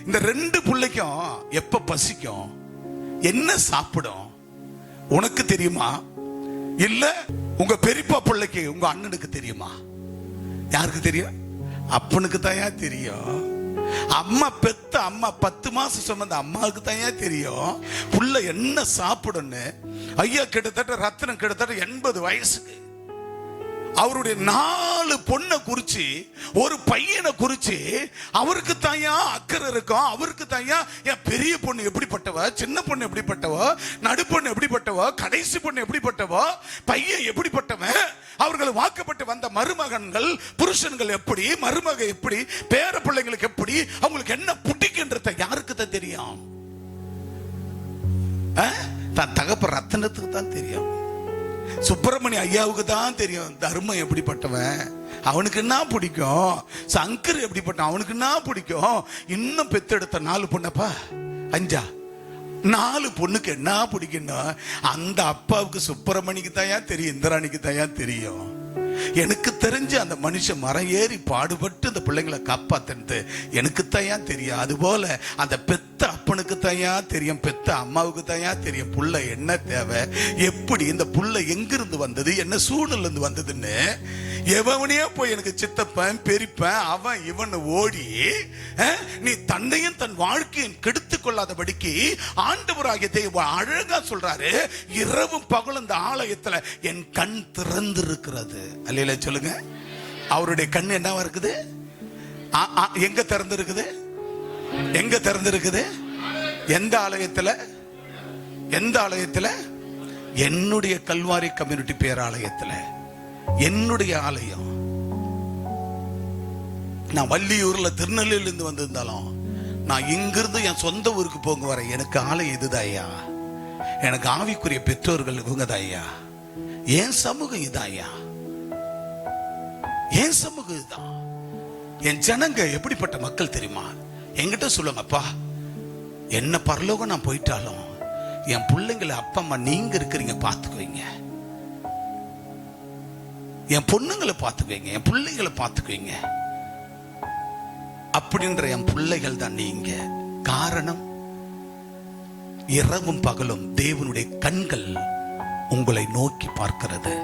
இந்த 2 பிள்ளைக்கும் எப்ப பசிக்கும், என்ன சாப்பிடும் உனக்கு தெரியுமா? இல்ல உங்க பெரியப்பா பிள்ளைக்கு உங்க அண்ணனுக்கு தெரியுமா? யாருக்கு தெரியும்? அப்பனுக்கு தான் தெரியும். அம்மா பெத்த அம்மா 10 மாசம் சொன்ன அம்மாவுக்கு தான் தெரியும் புள்ள என்ன சாப்பிடுன்னு. ஐயா கிட்டத்தட்ட ரத்னம் கிட்டத்தட்ட 80 வயசுக்கு அவருடைய 4 பொண்ணை குறிச்சு, ஒரு பையனை குறிச்சு அவருக்கு தாயா அக்கறை இருக்கும். அவருக்கு தாயா என் பெரிய பொண்ணு எப்படிப்பட்டவ, சின்ன பொண்ணு எப்படிப்பட்டவ, நடு பொண்ணு எப்படிப்பட்டவ, கடைசி பொண்ணு எப்படிப்பட்டவ, பையன் எப்படிப்பட்டவன், அவர்கள் வாக்கப்பட்டு வந்த மருமகன்கள் புருஷன்கள் எப்படி, மருமக எப்படி, பேர பிள்ளைங்களுக்கு எப்படி, அவங்களுக்கு என்ன பிடிக்கின்றத யாருக்கு தான் தெரியும்? தான் தகப்ப ரத்தனத்துக்கு தான் தெரியும். சுப்பிரமணிய ஐயாவுக்கு தான் தெரியும் தர்மம் எப்படிப்பட்டவன், அவனுக்கு என்ன பிடிக்கும், சங்கர் எப்படிப்பட்ட அவனுக்கு என்ன பிடிக்கும். இன்னும் பெத்தெடுத்த 4 பொண்ணப்பா 5 4 பொண்ணுக்கு என்ன பிடிக்குன்னா அந்த அப்பாவுக்கு சுப்பிரமணிக்கு தாயா தெரியும், இந்திராணிக்கு தாயா தெரியும். எனக்கு தெரிஞ்சு அந்த மனுஷன் மரம் ஏறி பாடுபட்டு அந்த பிள்ளைங்களை காப்பாத்துறது எனக்கு தாயா தெரியும். அதுபோல அந்த பெத்த அப்பனுக்கு தாயா தெரியும், பெத்த அம்மாவுக்கு தாயா தெரியும் புள்ள என்ன தேவை, எப்படி இந்த புள்ள எங்கிருந்து வந்தது, என்ன சூழ்நிலை இருந்து வந்ததுன்னு. எவனையே போய் எனக்கு சித்தப்பன் பெரியப்பன் அவன் இவன் ஓடி நீ தன்னையும் தன் வாழ்க்கையும் கெடுத்து கொள்ளாதபடிக்கு ஆண்டவராகிய தேவன் அழகா சொல்றாரு, இரவும் பகலும் இந்த ஆலயத்துல என் கண் திறந்து இருக்கிறது. அல்லேலூயா சொல்லுங்க. அவருடைய கண் என்னவா இருக்குது? எங்க திறந்து இருக்குது? எங்க திறந்து இருக்குது? எந்த ஆலயத்துல? எந்த ஆலயத்துல? என்னுடைய கல்வாரி கம்யூனிட்டி பேராலயத்துல, என்னுடைய ஆலயம். நான் வள்ளியூர்ல திருநெல்வேலியில இருந்து வந்திருந்தாலும் நான் இங்கிருந்து என் சொந்த ஊருக்கு போங்க வர எனக்கு ஆலயம் இதுதாய்யா. எனக்கு ஆவிக்குரிய பெற்றோர்கள் இவங்கதாய்யா. என் சமூகம் இதாய்யா, என் சமூகம் இதுதான். என் ஜனங்க எப்படிப்பட்ட மக்கள் தெரியுமா? என்கிட்ட சொல்லுங்கப்பா, என்ன பரலோகம் நான் போயிட்டாலும் என் பிள்ளைங்களை அப்பா அம்மா நீங்க இருக்கிறீங்க பார்த்துக்குவீங்க. என் பொண்ணுங்களை பார்த்துக்குவீங்க, என் பிள்ளைகளை பார்த்துக்குவீங்க அப்படின்ற என் பிள்ளைகள் தான் நீங்க. காரணம், இரவும் பகலும் தேவனுடைய கண்கள் உங்களை நோக்கி பார்க்கிறது.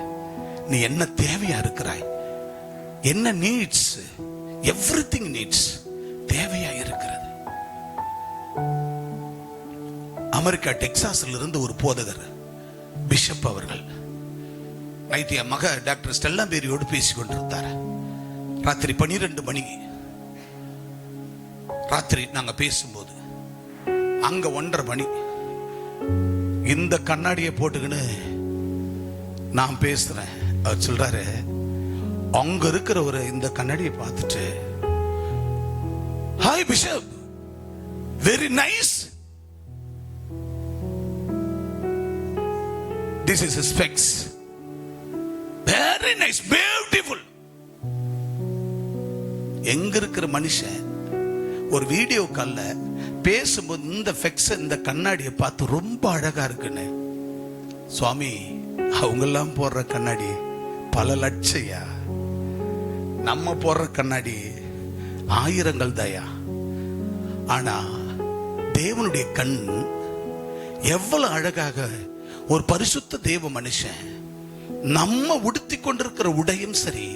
நீ என்ன தேவையா இருக்கிறாய், என்ன நீட்ஸ், எவ்ரிதிங் நீட்ஸ் தேவையா இருக்கிறது. அமெரிக்கா டெக்சாஸ்ல இருந்து ஒரு போதகர் பிஷப் அவர்கள் நைட்டு என் மக டாக்டர் ஸ்டெல்லா பேரியோடு பேசிக் கொண்டிருந்தார். ராத்திரி 12 மணி ராத்திரி நாங்க பேசும்போது அங்க 1:30 மணி. இந்த கண்ணாடியை போட்டுக்கின்னு நான் பேசுறேன். அவர் சொல்றாரு, அங்க இருக்கிற ஒரு இந்த கண்ணாடியை பார்த்துட்டு, hi bishop, very nice, this is specs, very nice, beautiful. எங்க இருக்கிற மனுஷன் ஒரு வீடியோ கால்ல பேசும்போது இந்த ஃபெக்ஸ், இந்த கண்ணாடியை பார்த்து ரொம்ப அழகா இருக்குன்னு. சுவாமி, அவங்க எல்லாம் போடுற கண்ணாடி பல லட்சையா, நம்ம போடுற கண்ணாடி ஆயிரங்கள் தயா. ஆனா தேவனுடைய கண் எவ்வளவு அழகாக, ஒரு பரிசுத்த தேவ மனுஷன் நம்ம உடுத்தி கொண்டிருக்கிற உடையும் சரி,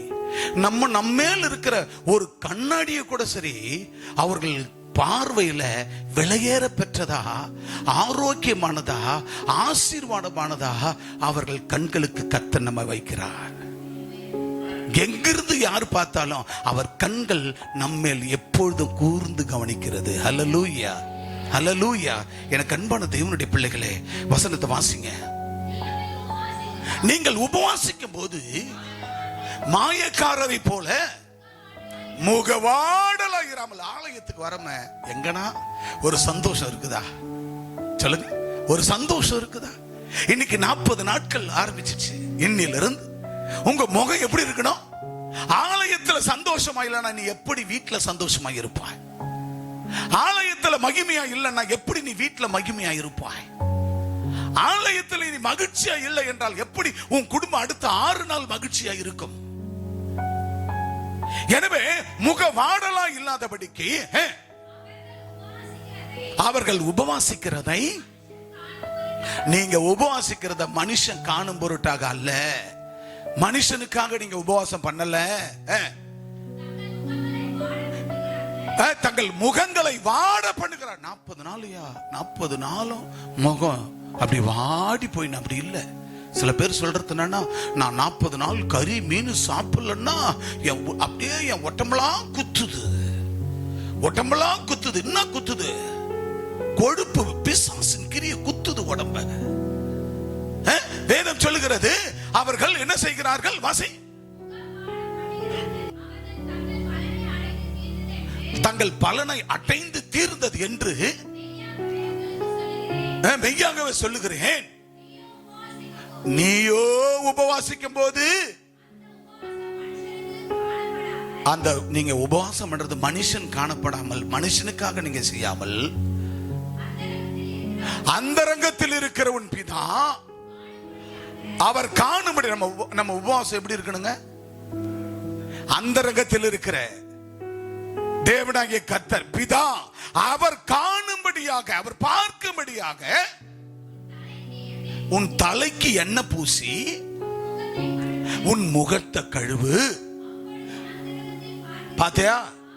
நம்ம மேல் இருக்கிற ஒரு கண்ணாடியை கூட சரி, அவர்கள் பார்வையில விலையேற பெற்றதா, ஆரோக்கியமானதா, ஆசீர்வாதமானதா அவர்கள் கண்களுக்கு கர்த்தர் நம்ம வைக்கிறார். எங்கிருந்து யார் பார்த்தாலும் அவர் கண்கள் நம்மேல் எப்பொழுதும் கூர்ந்து கவனிக்கிறது. ஹல்லேலூயா, ஹல்லேலூயா. எனக்கு அன்பான தேவனுடைய பிள்ளைகளே, வசனத்தை வாசிங்க. நீங்கள் உபவாசிக்கும் போது மாயக்காரரை போல முகவாடலாயிராமல். ஆலயத்துக்கு வரம எங்கனா ஒரு சந்தோஷம் இருக்குதா? சொல்லுங்க, ஒரு சந்தோஷம் இருக்குதா? இன்னைக்கு 40 நாட்கள் ஆரம்பிச்சிச்சு. இன்னிலிருந்து உங்க முகம் எப்படி இருக்கணும்? ஆலயத்துல சந்தோஷமா இல்லைன்னா நீ எப்படி வீட்டுல சந்தோஷமா இருப்பாய்? ஆலயத்துல மகிமையா இல்லைன்னா எப்படி நீ வீட்டுல மகிமையா இருப்பாய்? ஆலயத்தில் நீ மகிழ்ச்சியா இல்லை என்றால் எப்படி உன் குடும்பம் அடுத்த 6 நாள் மகிழ்ச்சியா இருக்கும்? எனவே முகவாடலா இல்லாதபடிக்கு அவர்கள் உபவாசிக்கிறதை, நீங்க உபவாசிக்கிறத மனுஷன் காணும் பொருட்டாக அல்ல, மனுஷனுக்காக நீங்க உபவாசம் பண்ணல. தங்கள் முகங்களை வாட பண்ணுகிறார். 40 நாளையா? 40 நாளும் முகம் அப்படி வாடி போய் அப்படி இல்லை. சில பேர் சொல்றது என்னன்னா, நான் 40 நாள் கறி மீன் சாப்பிடலன்னா அப்படியே என் உடம்பெல்லாம் குத்துது, உடம்பெல்லாம் குத்துது. என்ன குத்துது? கொழுப்பு, பிசாசின் கிரிய குத்துது உடம்ப. வேதம் சொல்லுகிறது, அவர்கள் என்ன செய்கிறார்கள்? வாசி, தங்கள் பலனை அடைந்து தீர்ந்தது என்று மெய்யாகவே சொல்லுகிறேன். நீயோ உபவாசிக்கும் போது, அந்த நீங்க உபவாசம் பண்றது மனுஷன் காணப்படாமல், மனுஷனுக்காக நீங்க செய்யாமல், அந்தரங்கத்தில் இருக்கிற உன் பிதா அவர் காணும்படி. நம்ம உபவாசம் எப்படி இருக்கணுங்க? அந்தரங்கத்தில் இருக்கிற தேவனாகிய கர்த்தர் பிதா அவர் காணும்படியாக, அவர் பார்க்கும்படியாக உன் தலைக்கு எண்ணெய் பூசி உன் முகத்தை கழுவு. பாத்தியா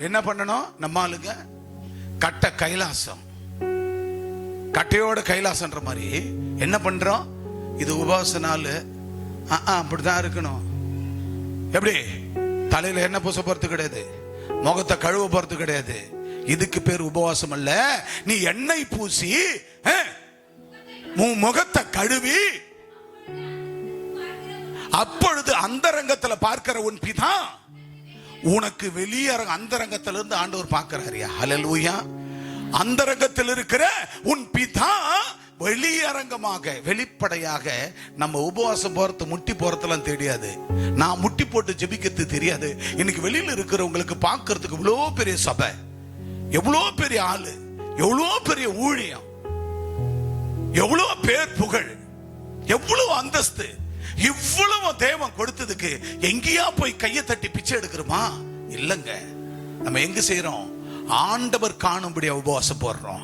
என்ன பண்ணணும்? நம்ம ஆளுங்க கட்ட கைலாசம், கட்டையோட கைலாசம்ன்ற மாதிரி என்ன பண்றோம்? இது உபவாச நாள், அப்படிதான் இருக்கணும். எப்படி? தலையில எண்ணெய் பூச போறது கிடையாது, முகத்தை கழுவ போறது கிடையாது. இதுக்கு பேர் உபவாசம் அல்ல. நீ எண்ணெய் பூசி முகத்தை கழுவி, அப்பொழுது அந்தரங்கத்துல பார்க்கிற உன் பிதா உனக்கு வெளியே அந்தரங்கத்துல இருந்து ஆண்டவர் பார்க்கிறாரியா? ஹல்லேலூயா. அந்தரங்கத்தில் இருக்கிற உன் பிதா வெளியரங்கமாக, வெளிப்படையாக. நம்ம உபவாசம் போறது, முட்டி போறதெல்லாம் தெரியாது, நான் முட்டி போட்டு ஜெபிக்கிறது தெரியாது. இன்னைக்கு வெளியில இருக்கிறவங்களுக்கு பார்க்கறதுக்கு இவ்வளோ பெரிய சபை, எவ்வளோ பெரிய ஆளு, எவ்வளோ பெரிய ஊழியம், எவ்வளோ பேர் புகழ், எவ்வளவு அந்தஸ்து. இவ்வளவு தேவன் கொடுத்ததுக்கு எங்கேயா போய் கையை தட்டி பிச்சை எடுக்கிறோமா? இல்லைங்க. நம்ம எங்க செய்யறோம்? ஆண்டவர் காணும்படி உபவாசம் போடுறோம்.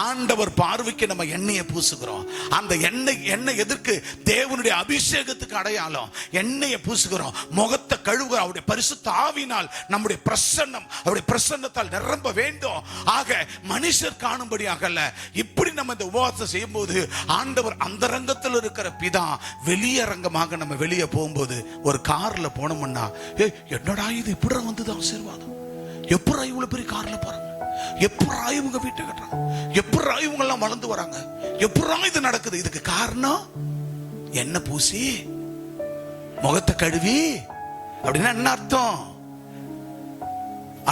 ஆண்டவர் பார்வைக்கு நம்ம எண்ணெயை பூசுகிறோம். அந்த எண்ணெய் எதற்கு? தேவனுடைய அபிஷேகத்துக்கு அடையாளம். எண்ணெயை பூசுகிறோம், முகத்தை கழுவுகிறோம். அவருடைய பரிசுத்த ஆவியினால் நம்முடைய பிரசன்னம், அவருடைய பிரசன்னத்தால் நிரம்ப வேண்டும். ஆக மனுஷர் காணும்படியாக அல்ல. இப்படி நம்ம இந்த உபவாசம் செய்யும் போது ஆண்டவர் அந்தரங்கத்தில் இருக்கிற பிதா வெளியரங்கமாக நம்ம வெளியே போகும்போது, ஒரு கார்ல போனோம்னா, என்னடா இது இப்படி வந்தது ஆசீர்வாதம், எப்படா இவ்வளவு பெரிய கார்ல போறாங்க, எப்படா இவங்க வீட்டை கட்டுறாங்க, எப்படா இவங்க எல்லாம் வளர்ந்து வராங்க, எப்படா இது நடக்குது? இதுக்கு காரணம் எண்ணெய் பூசி முகத்தை கழுவி. அப்படின்னா என்ன அர்த்தம்?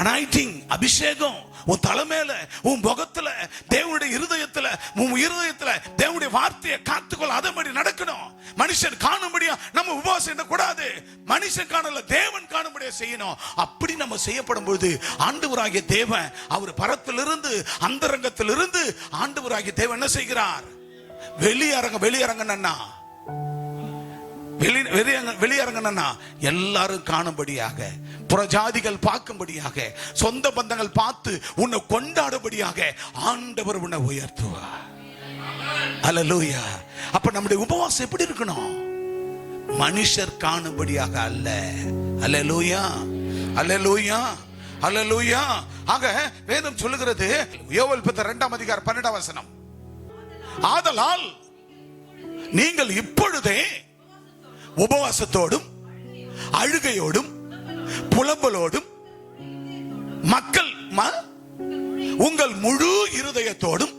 அனாயிட்டிங், அபிஷேகம் உன் தலைமையில, உன் முகத்துல, தேவனுடைய இருதயத்துல, உன் இருதயத்துல தேவனுடைய வார்த்தையை காத்துக்கொள்ள. அதே மாதிரி நடக்கணும். மனுஷன் காணும்படியா நம்ம உபவாசம் என்ன கூடாது. மனுஷன் காணல, தேவன் காணும்படியா செய்யணும். அப்படி நம்ம செய்யப்படும் பொழுது ஆண்டவராகிய தேவன் அவர் பரத்திலிருந்து, அந்தரங்கத்திலிருந்து ஆண்டவராகிய தேவன் என்ன செய்கிறார்? வெளியரங்கன்னா வெளியரங்கன்னா எல்லாரும் காணும்படியாக, புறஜாதிகள் பார்க்கும்படியாக, சொந்த பந்தங்கள் பார்த்து உன்னை கொண்டாடும்படியாக ஆண்டவர் உன்னை உயர்த்துவார். அல்லேலூயா. அப்ப நம்முடைய உபவாசம் எப்படி இருக்கணும்? மனுஷர் காணும்படியாக அல்ல. அல்லேலூயா, அல்லேலூயா, அல்லேலூயா. ஆக வேதம் சொல்லுகிறது, யோவேல் 2:12 ஆதலால் நீங்கள் இப்பொழுதே உபவாசத்தோடும் அழுகையோடும் புலம்பலோடும் மக்கள் உங்கள் முழு இருதயத்தோடும்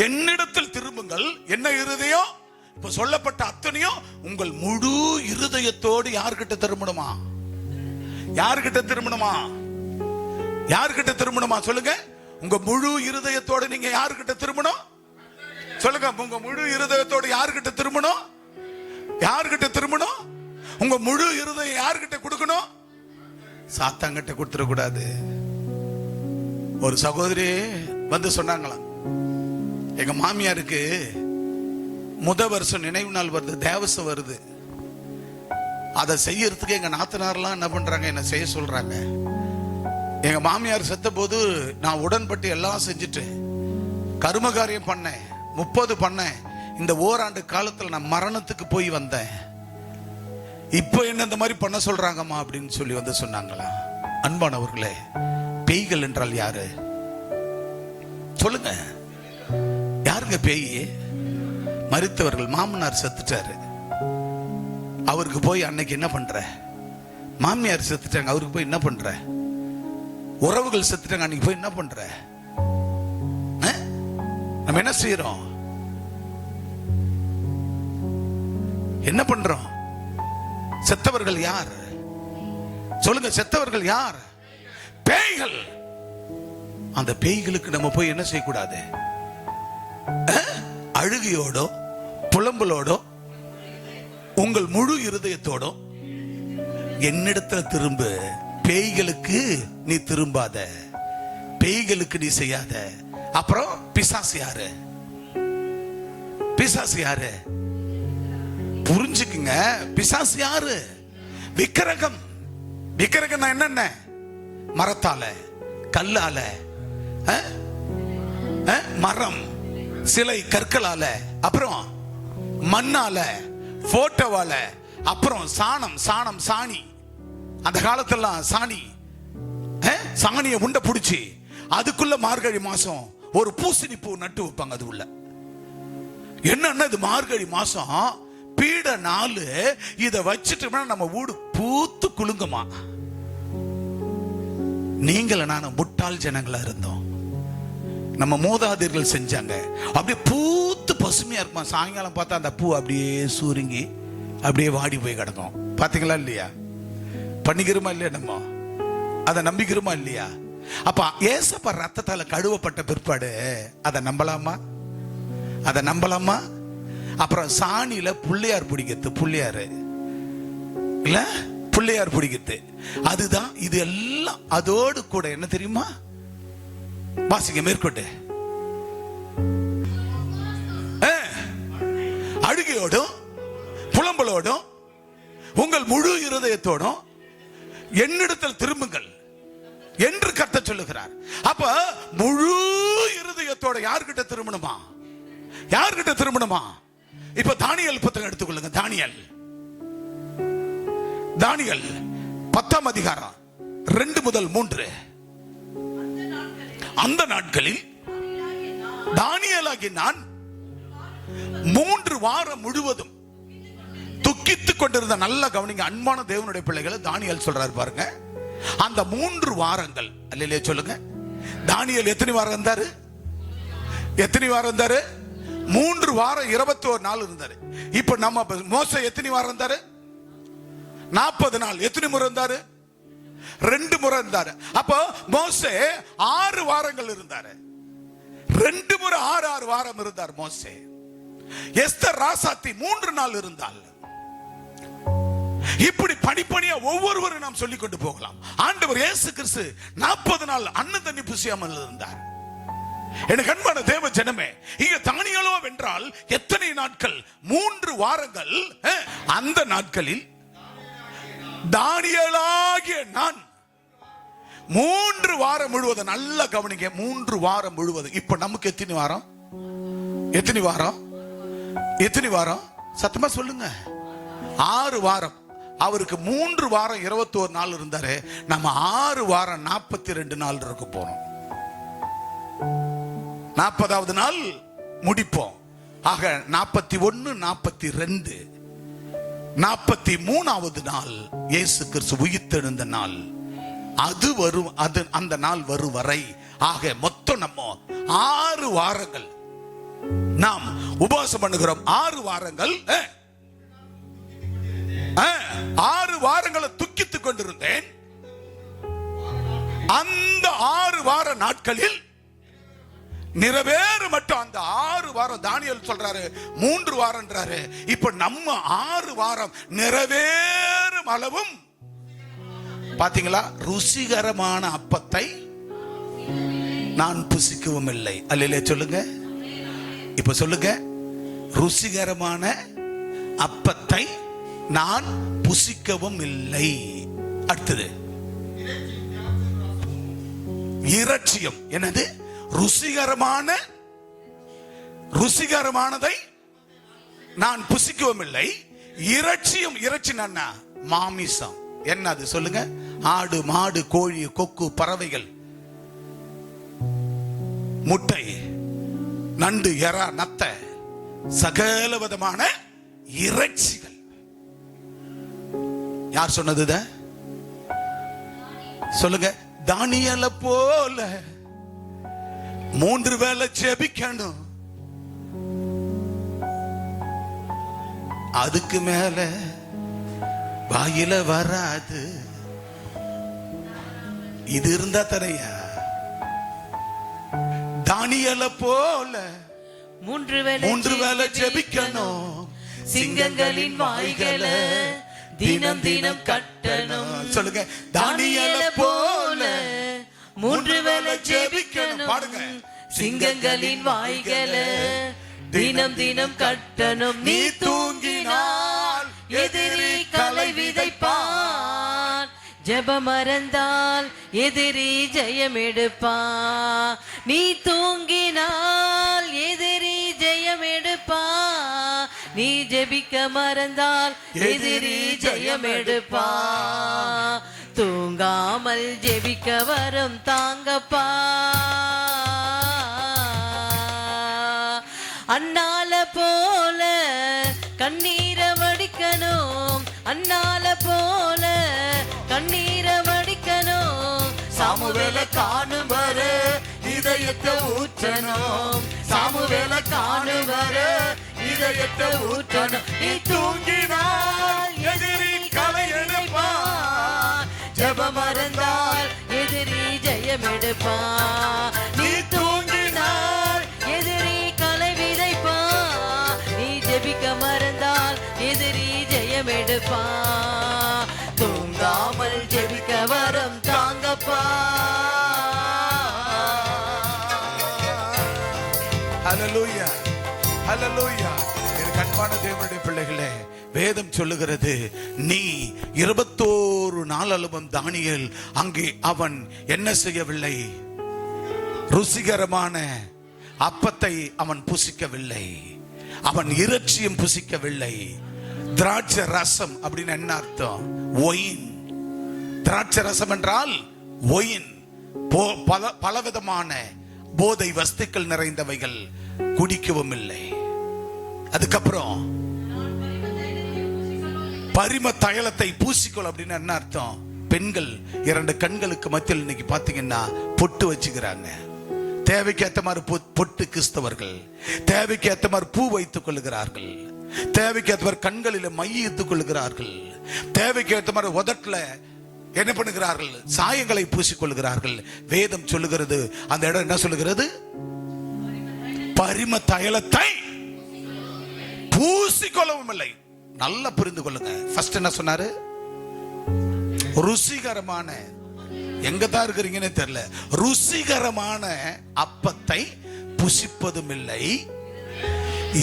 என்னிடத்தில் திரும்புங்கள். என்ன இருதயம்? இப்ப சொல்லப்பட்ட அத்தனையும் உங்கள் முழு இருதயத்தோடு யார்கிட்ட திரும்பணுமா? யார்கிட்ட திரும்பணுமா? யார்கிட்ட திரும்பணுமா? சொல்லுங்க. உங்க முழு இருதயத்தோடு நீங்க யார்கிட்ட திரும்பணும்? சொல்லுங்க. உங்க முழு இருதயத்தோடு யார்கிட்ட திரும்பணும்? யார்கிட்ட திரும்பணும்? உங்க முழு இருதயம் யார்கிட்ட கொடுக்கணும்? சாத்தாங்கிட்ட கொடுத்துட கூடாது. ஒரு சகோதரி வந்து சொன்னாங்களாம், எங்க மாமியாருக்கு முத வருஷம் நினைவு நாள் வருது, தேவசம் வருது. அதை செய்யறதுக்கு எங்க நாத்தனார்லாம் என்ன பண்றாங்க, என்ன செய்ய சொல்றாங்க. எங்க மாமியார் செத்த போது நான் உடன்பட்டு எல்லாம் செஞ்சுட்டு கருமகாரியம் பண்ணேன், 30 பண்ணேன். இந்த ஓராண்டு காலத்துல நான் மரணத்துக்கு போய் வந்தேன். இப்ப என்ன இந்த மாதிரி பண்ண சொல்றாங்கம்மா அப்படின்னு சொல்லி வந்து சொன்னாங்களா. அன்பானவர்களே, பேய்கள் என்றால் யாரு? சொல்லுங்க. யாருங்க பேய்? மரித்தவர்கள். மாமனார் செத்துட்டாரு, அவருக்கு போய் அன்னைக்கு என்ன பண்ற? மாமியார் செத்துட்டாங்க, அவருக்கு போய் என்ன பண்ற? உறவுகள் செத்துட்டாங்க, அன்னைக்கு போய் என்ன பண்ற? நம்ம என்ன செய்யறோம்? என்ன பண்றோம்? செத்தவர்கள் யார்? சொல்லுங்க. செத்தவர்கள் யார்? பேய்கள். அந்த பேய்களுக்கு நம்ம போய் என்ன செய்யக்கூடாது? அழுகையோடோ புலம்பலோடோ உங்கள் முழு இருதயத்தோடோ என்னிடத்துல திரும்ப. பேய்களுக்கு நீ திரும்பாத, பேய்களுக்கு நீ செய்யாத. அப்புறம் பிசாசு யாரு? பிசாசு யாரு? புரிஞ்சுக்குங்க. பிசாசு யாரு? விக்கிரகம். விக்கிரகம் என்னென்ன? மரத்தால, கல்லால, மரம், சிலை, கற்களால, அப்புறம் மண்ணால, போட்டோவால, அப்புறம் சாணம், சாணி. அந்த காலத்தெல்லாம் சாணி, சாணியை உண்டை பிடிச்சி அதுக்குள்ள மார்கழி மாசம் ஒரு பூசணி பூ நட்டு வைப்பாங்க. அது உள்ள என்னன்னா, இது மார்கழி மாசம் பீட நாள், இத வச்சுட்டோம்னா நம்ம வீடு பூத்து குலுங்குமா. நீங்கள நானும் முட்டாள் ஜனங்களா இருந்தோம். நம்ம மூதாதையர்கள் செஞ்சாங்க. அப்படியே பூத்து பசுமையா இருக்குமா. சாயங்காலம் பார்த்தா அந்த பூ அப்படியே சுருங்கி அப்படியே வாடி போய் கிடக்கும். பாத்தீங்களா இல்லையா? பண்ணிக்கிறோமா இல்லையா? நம்ம அதை நம்பிக்கிறோமா இல்லையா? அப்ப ஏசப்பா ரத்தத்தால கழுவப்பட்ட பிற்பாடு அதை நம்பலாமா? அதை நம்பலாமா? அப்புறம் சாணியில புள்ளையார் பிடிக்கிறது. புள்ளையாரு இல்ல, புள்ளையார் பிடிக்கிறது. அதுதான் இது எல்லாம். அதோடு கூட என்ன தெரியுமா? வாசிங்க மேற்கொண்டு. அழுகையோடும் புலம்பலோடும் உங்கள் முழு இருதயத்தோடும் என்னிடத்தில் திரும்புங்கள் என்று கர்த்தர் சொல்லுகிறார். அப்ப முழு இருதயத்தோட யார்கிட்ட திரும்பணுமா? யார்கிட்ட திரும்பணுமா? இப்ப தானியேல் புத்தகம் எடுத்துக்கொள்ளுங்க. தானியேல் 10ஆம் அதிகாரம் 2 முதல் 3. அந்த நாட்களில் தானியேலாகிய நான் 3 வாரம் முழுவதும் துக்கித்துக் கொண்டிருந்த. நல்ல கவனிங்க அன்பான தேவனுடைய பிள்ளைகளை, தானியேல் சொல்றாரு பாருங்க. அந்த 3 வாரங்கள் அல்லையே சொல்லுங்க. தானியேல் எத்தனை வாரம் இருந்தாரு? 3 வாரம் 21 நாள் இருந்தாரு. இப்ப நம்ம மோசே எத்தனை வாரம் இருந்தாரு? 40 நாள். எத்தனை முறை இருந்தாரு? 2 முறை இருந்தாரு. அப்போ மோசே 6 வாரங்கள் இருந்தாரு. 2 முறை 6 வாரம் இருந்தார் மோசே. எஸ்தர் ராசாத்தி 3 நாள் இருந்தாள். இப்படி படிப்படியா ஒவ்வொருவரும் நாம் சொல்லிக் கொண்டு போகலாம். ஆண்டவர் இயேசு கிறிஸ்து 40 நாள் அன்ன தண்ணி புசியாமல் இருந்தார். எனக்கு அன்பான தேவ ஜனமே, இங்க தானியேலோ வென்றால் எத்தனை நாட்கள்? 3 வாரங்கள். அந்த நாட்களில் தானியேலாகிய நான் 3 வாரம் முழுவதும், நல்ல கவனிங்க, 3 வாரம் முழுவதும். இப்ப நமக்கு எத்தனை வாரம்? எத்தனை வாரம்? சத்தமா சொல்லுங்க. 6 வாரம். அவருக்கு 3 வாரம் 21 நாள் இருந்தாரு. நம்ம 6 வாரம் 42 நாள் இருக்க போறோம். 40வது நாள் முடிப்போம். ஆக 41, 42, 43வது நாள் இயேசு கிறிஸ்து உயிர்த்தெழுந்த நாள். அது வரும், அது அந்த நாள் வரும் வரை. ஆக மொத்தம் நம்ம 6 வாரங்கள் நாம் உபவாசம் பண்ணுகிறோம். 6 வாரங்கள் 6 வாரங்களை துக்கித்துக் கொண்டிருந்தேன். அந்த 6 வார நாட்களில் நிறைவேறு மட்டும் அந்த 6 வாரம். தானியேல் சொல்றாரு 3 வாரம்ன்றாரு. இப்ப நம்ம 6 வாரம் நிறைவேறும் அளவும் பாத்தீங்களா? ருசிகரமான அப்பத்தை நான் புசிக்கவும் இல்லை. அல்லேலூயா சொல்லுங்க. இப்ப சொல்லுங்க, ருசிகரமான அப்பத்தை நான் புசிக்கவும் இல்லை. அடுத்தது இறைச்சியம். என்னது? ருசிகரமானதை நான் புசிக்கவும் இல்லை. இறைச்சியம். இறைச்சி என்ன? மாமிசம். என்னது சொல்லுங்க? ஆடு, மாடு, கோழி, கொக்கு, பறவைகள், முட்டை, நண்டு, எறா, நத்த, சகல விதமான இறைச்சிகள். யார் சொன்னது? சொல்லுங்க. தானியேல போல 3 வேளை ஜெபிக்கணும். அதுக்கு மேல வாயில வராது. இது இருந்தா தரையா? தானியேல போல 3 வேளை ஜெபிக்கணும். சிங்கங்களின் வாய்களை தினம் தினம் கட்டணும். சொல்லுங்க. தானியேல போல 3 வேளை ஜெபிக்கணும். பாடுங்க. சிங்கங்களின் வாய்களை தினம் தினம் கட்டணும். நீ தூங்கினால் எதிரி களை விதைப்பான். ஜெபம் மறந்தால் எதிரி ஜெயம் எடுப்பான். நீ தூங்கினால் எதிரி ஜெயம் எடுப்பான். நீ ஜெபிக்க மறந்தால் எதிரி ஜெயம் எடுப்பான். தூங்காமல் ஜெபிக்க வரும் தாங்கப்பா. அண்ணால போல கண்ணீரை வடிக்கணும். அண்ணால போல கண்ணீரை வடிக்கணும். சாமுவேலை காணும் வர இதயத்தை ஊற்றணும். சாமுவேலை காணும் வர இதயத்தை ஊற்றணும். நீ தூங்கினால் எதிரி களை எடுப்பான். ஜெபம் மறந்தால் எதிரி ஜெயம் எடுப்பான். நீ தூங்கினால் எதிரி களை விதைப்பான். நீ ஜெபிக்க மறந்தால் எதிரி ஜெயம் எடுப்பான். தூங்காமல் ஜெபிக்க வரம் தாங்கப்பா. ஹல்லேலூயா, ஹல்லேலூயா. எனக்கு அன்பான தேவனுடைய பிள்ளைகளே, வேதம் சொல்லுகிறது, நீ 21 நாளளவும் தானியேல் அங்கே அவன் என்ன செய்யவில்லை? ருசிகரமான அப்பத்தை அவன் புசிக்கவில்லை, அவன் இறைச்சியும் புசிக்கவில்லை. திராட்சை ரசம் அப்படின்னு என்ன அர்த்தம்? ஒயின். திராட்சை ரசம் என்றால் ஒயின். பலவிதமான போதை வஸ்துக்கள் நிறைந்தவைகள் குடிக்கவும் இல்லை. அதுக்கப்புறம் பரிம தைலத்தை பூசிக்கொள் அப்படின்னு என்ன அர்த்தம்? பெண்கள் 2 கண்களுக்கு மத்தியில் இன்னைக்கு பாத்தீங்கன்னா பொட்டு வச்சுக்கிறாங்க. தேவைக்கு ஏத்த மாதிரி பொட்டு கிறிஸ்தவர்கள், தேவைக்கு ஏத்த மாதிரி பூ வைத்துக் கொள்ளுகிறார்கள், தேவைக்கு ஏத்த மாதிரி கண்களில் மையித்துக் கொள்ளுகிறார்கள், தேவைக்கு ஏத்த மாதிரி உதட்டுல என்ன பண்ணுகிறார்கள்? சாயங்களை பூசிக்கொள்கிறார்கள். வேதம் சொல்லுகிறது, அந்த இடம் என்ன சொல்லுகிறது? பரிம தைலத்தை பூசிக்கொள்ளவும் இல்லை. நல்லா புரிந்து கொள்ளுங்க. ஃபர்ஸ்ட் என்ன சொன்னாரு? ருசிகரமான, எங்க தான் இருக்கிறீங்கன்னு தெரியல, ருசிகரமான அப்பத்தை புசிப்பதும் இல்லை,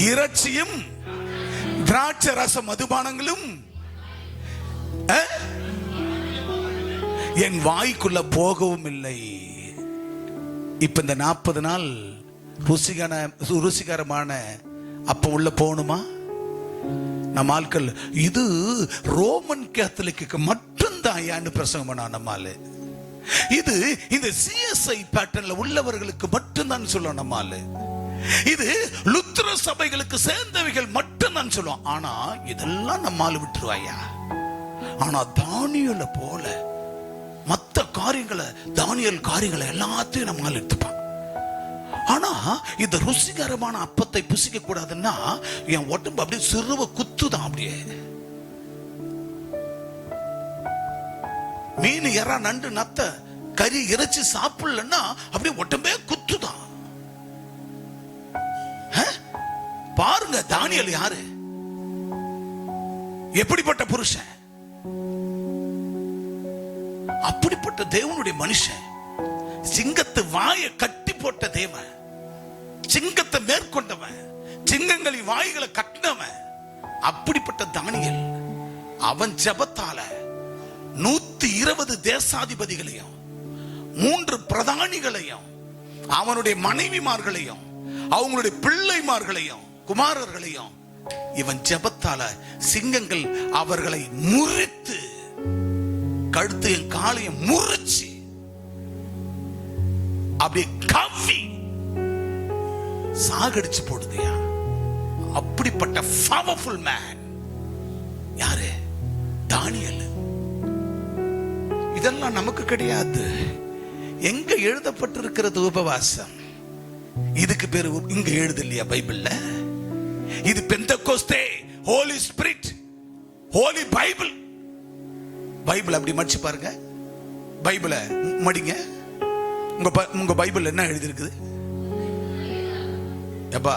இறைச்சியும் திராட்சை ரச மதுபானங்களும் என் வாய்க்குள்ள போகவும் இல்லை. இப்ப இந்த 40 நாள் ருசிகரமான அப்ப உள்ள போகணுமா? நம்ம ஆட்கள் இது ரோமன் கேத்தலிக்கு மட்டும்தான் ஏன்னு பிரசங்கம் பண்ணா நம்மால, இது இந்த சிஎஸ்ஐ பேட்டர்ன்ல உள்ளவர்களுக்கு மட்டும்தான் சொல்லுவோம் நம்மால, இது லுத்திர சபைகளுக்கு சேர்ந்தவைகள் மட்டும்தான் சொல்லுவோம். ஆனா இதெல்லாம் நம்மால விட்டுருவாயா? ஆனா தானியேல போல மற்ற காரியங்களை, தானியேல் காரியங்களை எல்லாத்தையும் நம்மால எடுத்துப்பான். ஆனா இந்த ருசிகரமான அப்பத்தை புசிக்க கூடாதுன்னா என் உடம்பு அப்படியே சிறுவ குத்துதான். அப்படியே மீன், எறா, நண்டு, நத்த, கறி, இறைச்சி சாப்பிடலன்னா அப்படியே உடம்பே குத்துதான். பாருங்க தானியேல் யாரு, எப்படிப்பட்ட புருஷன், அப்படிப்பட்ட தேவனுடைய மனுஷன். சிங்கத்து வாயை கட்டி போட்ட தேவன், சிங்கத்தை மேற்கொண்டவன், சிங்கங்களின் வாய்களை கட்டினவன். அப்படிப்பட்ட தானியேல் அவன் ஜெபத்தால 120 தேசாதிபதிகளையும் 3 பிரதானிகளையும் அவனுடைய மனைவிமார்களையும் அவங்களுடைய பிள்ளைமார்களையும் குமாரர்களையும் இவன் ஜெபத்தால சிங்கங்கள் அவர்களை முறித்து கழுத்தையும் காலையும் முறிச்சு அப்படியே கவ்வி சாகடிச்சு போடுதியா. அப்படிப்பட்ட பவர்ஃபுல் மேன் யாரு? தானியேல். இதெல்லாம் நமக்கு கிடையாது. எங்க எழுதப்பட்டிருக்கிறது உபவாசம்? இதுக்கு பேரு இங்க எழுது இல்லையா பைபிள்ல? இது pentecost, holy spirit, holy bible. Bible அப்படி மடிச்சு பாருங்க, பைபிளை மடிங்க. உங்க பைபிள் என்ன எழுதி இருக்குது? எப்பா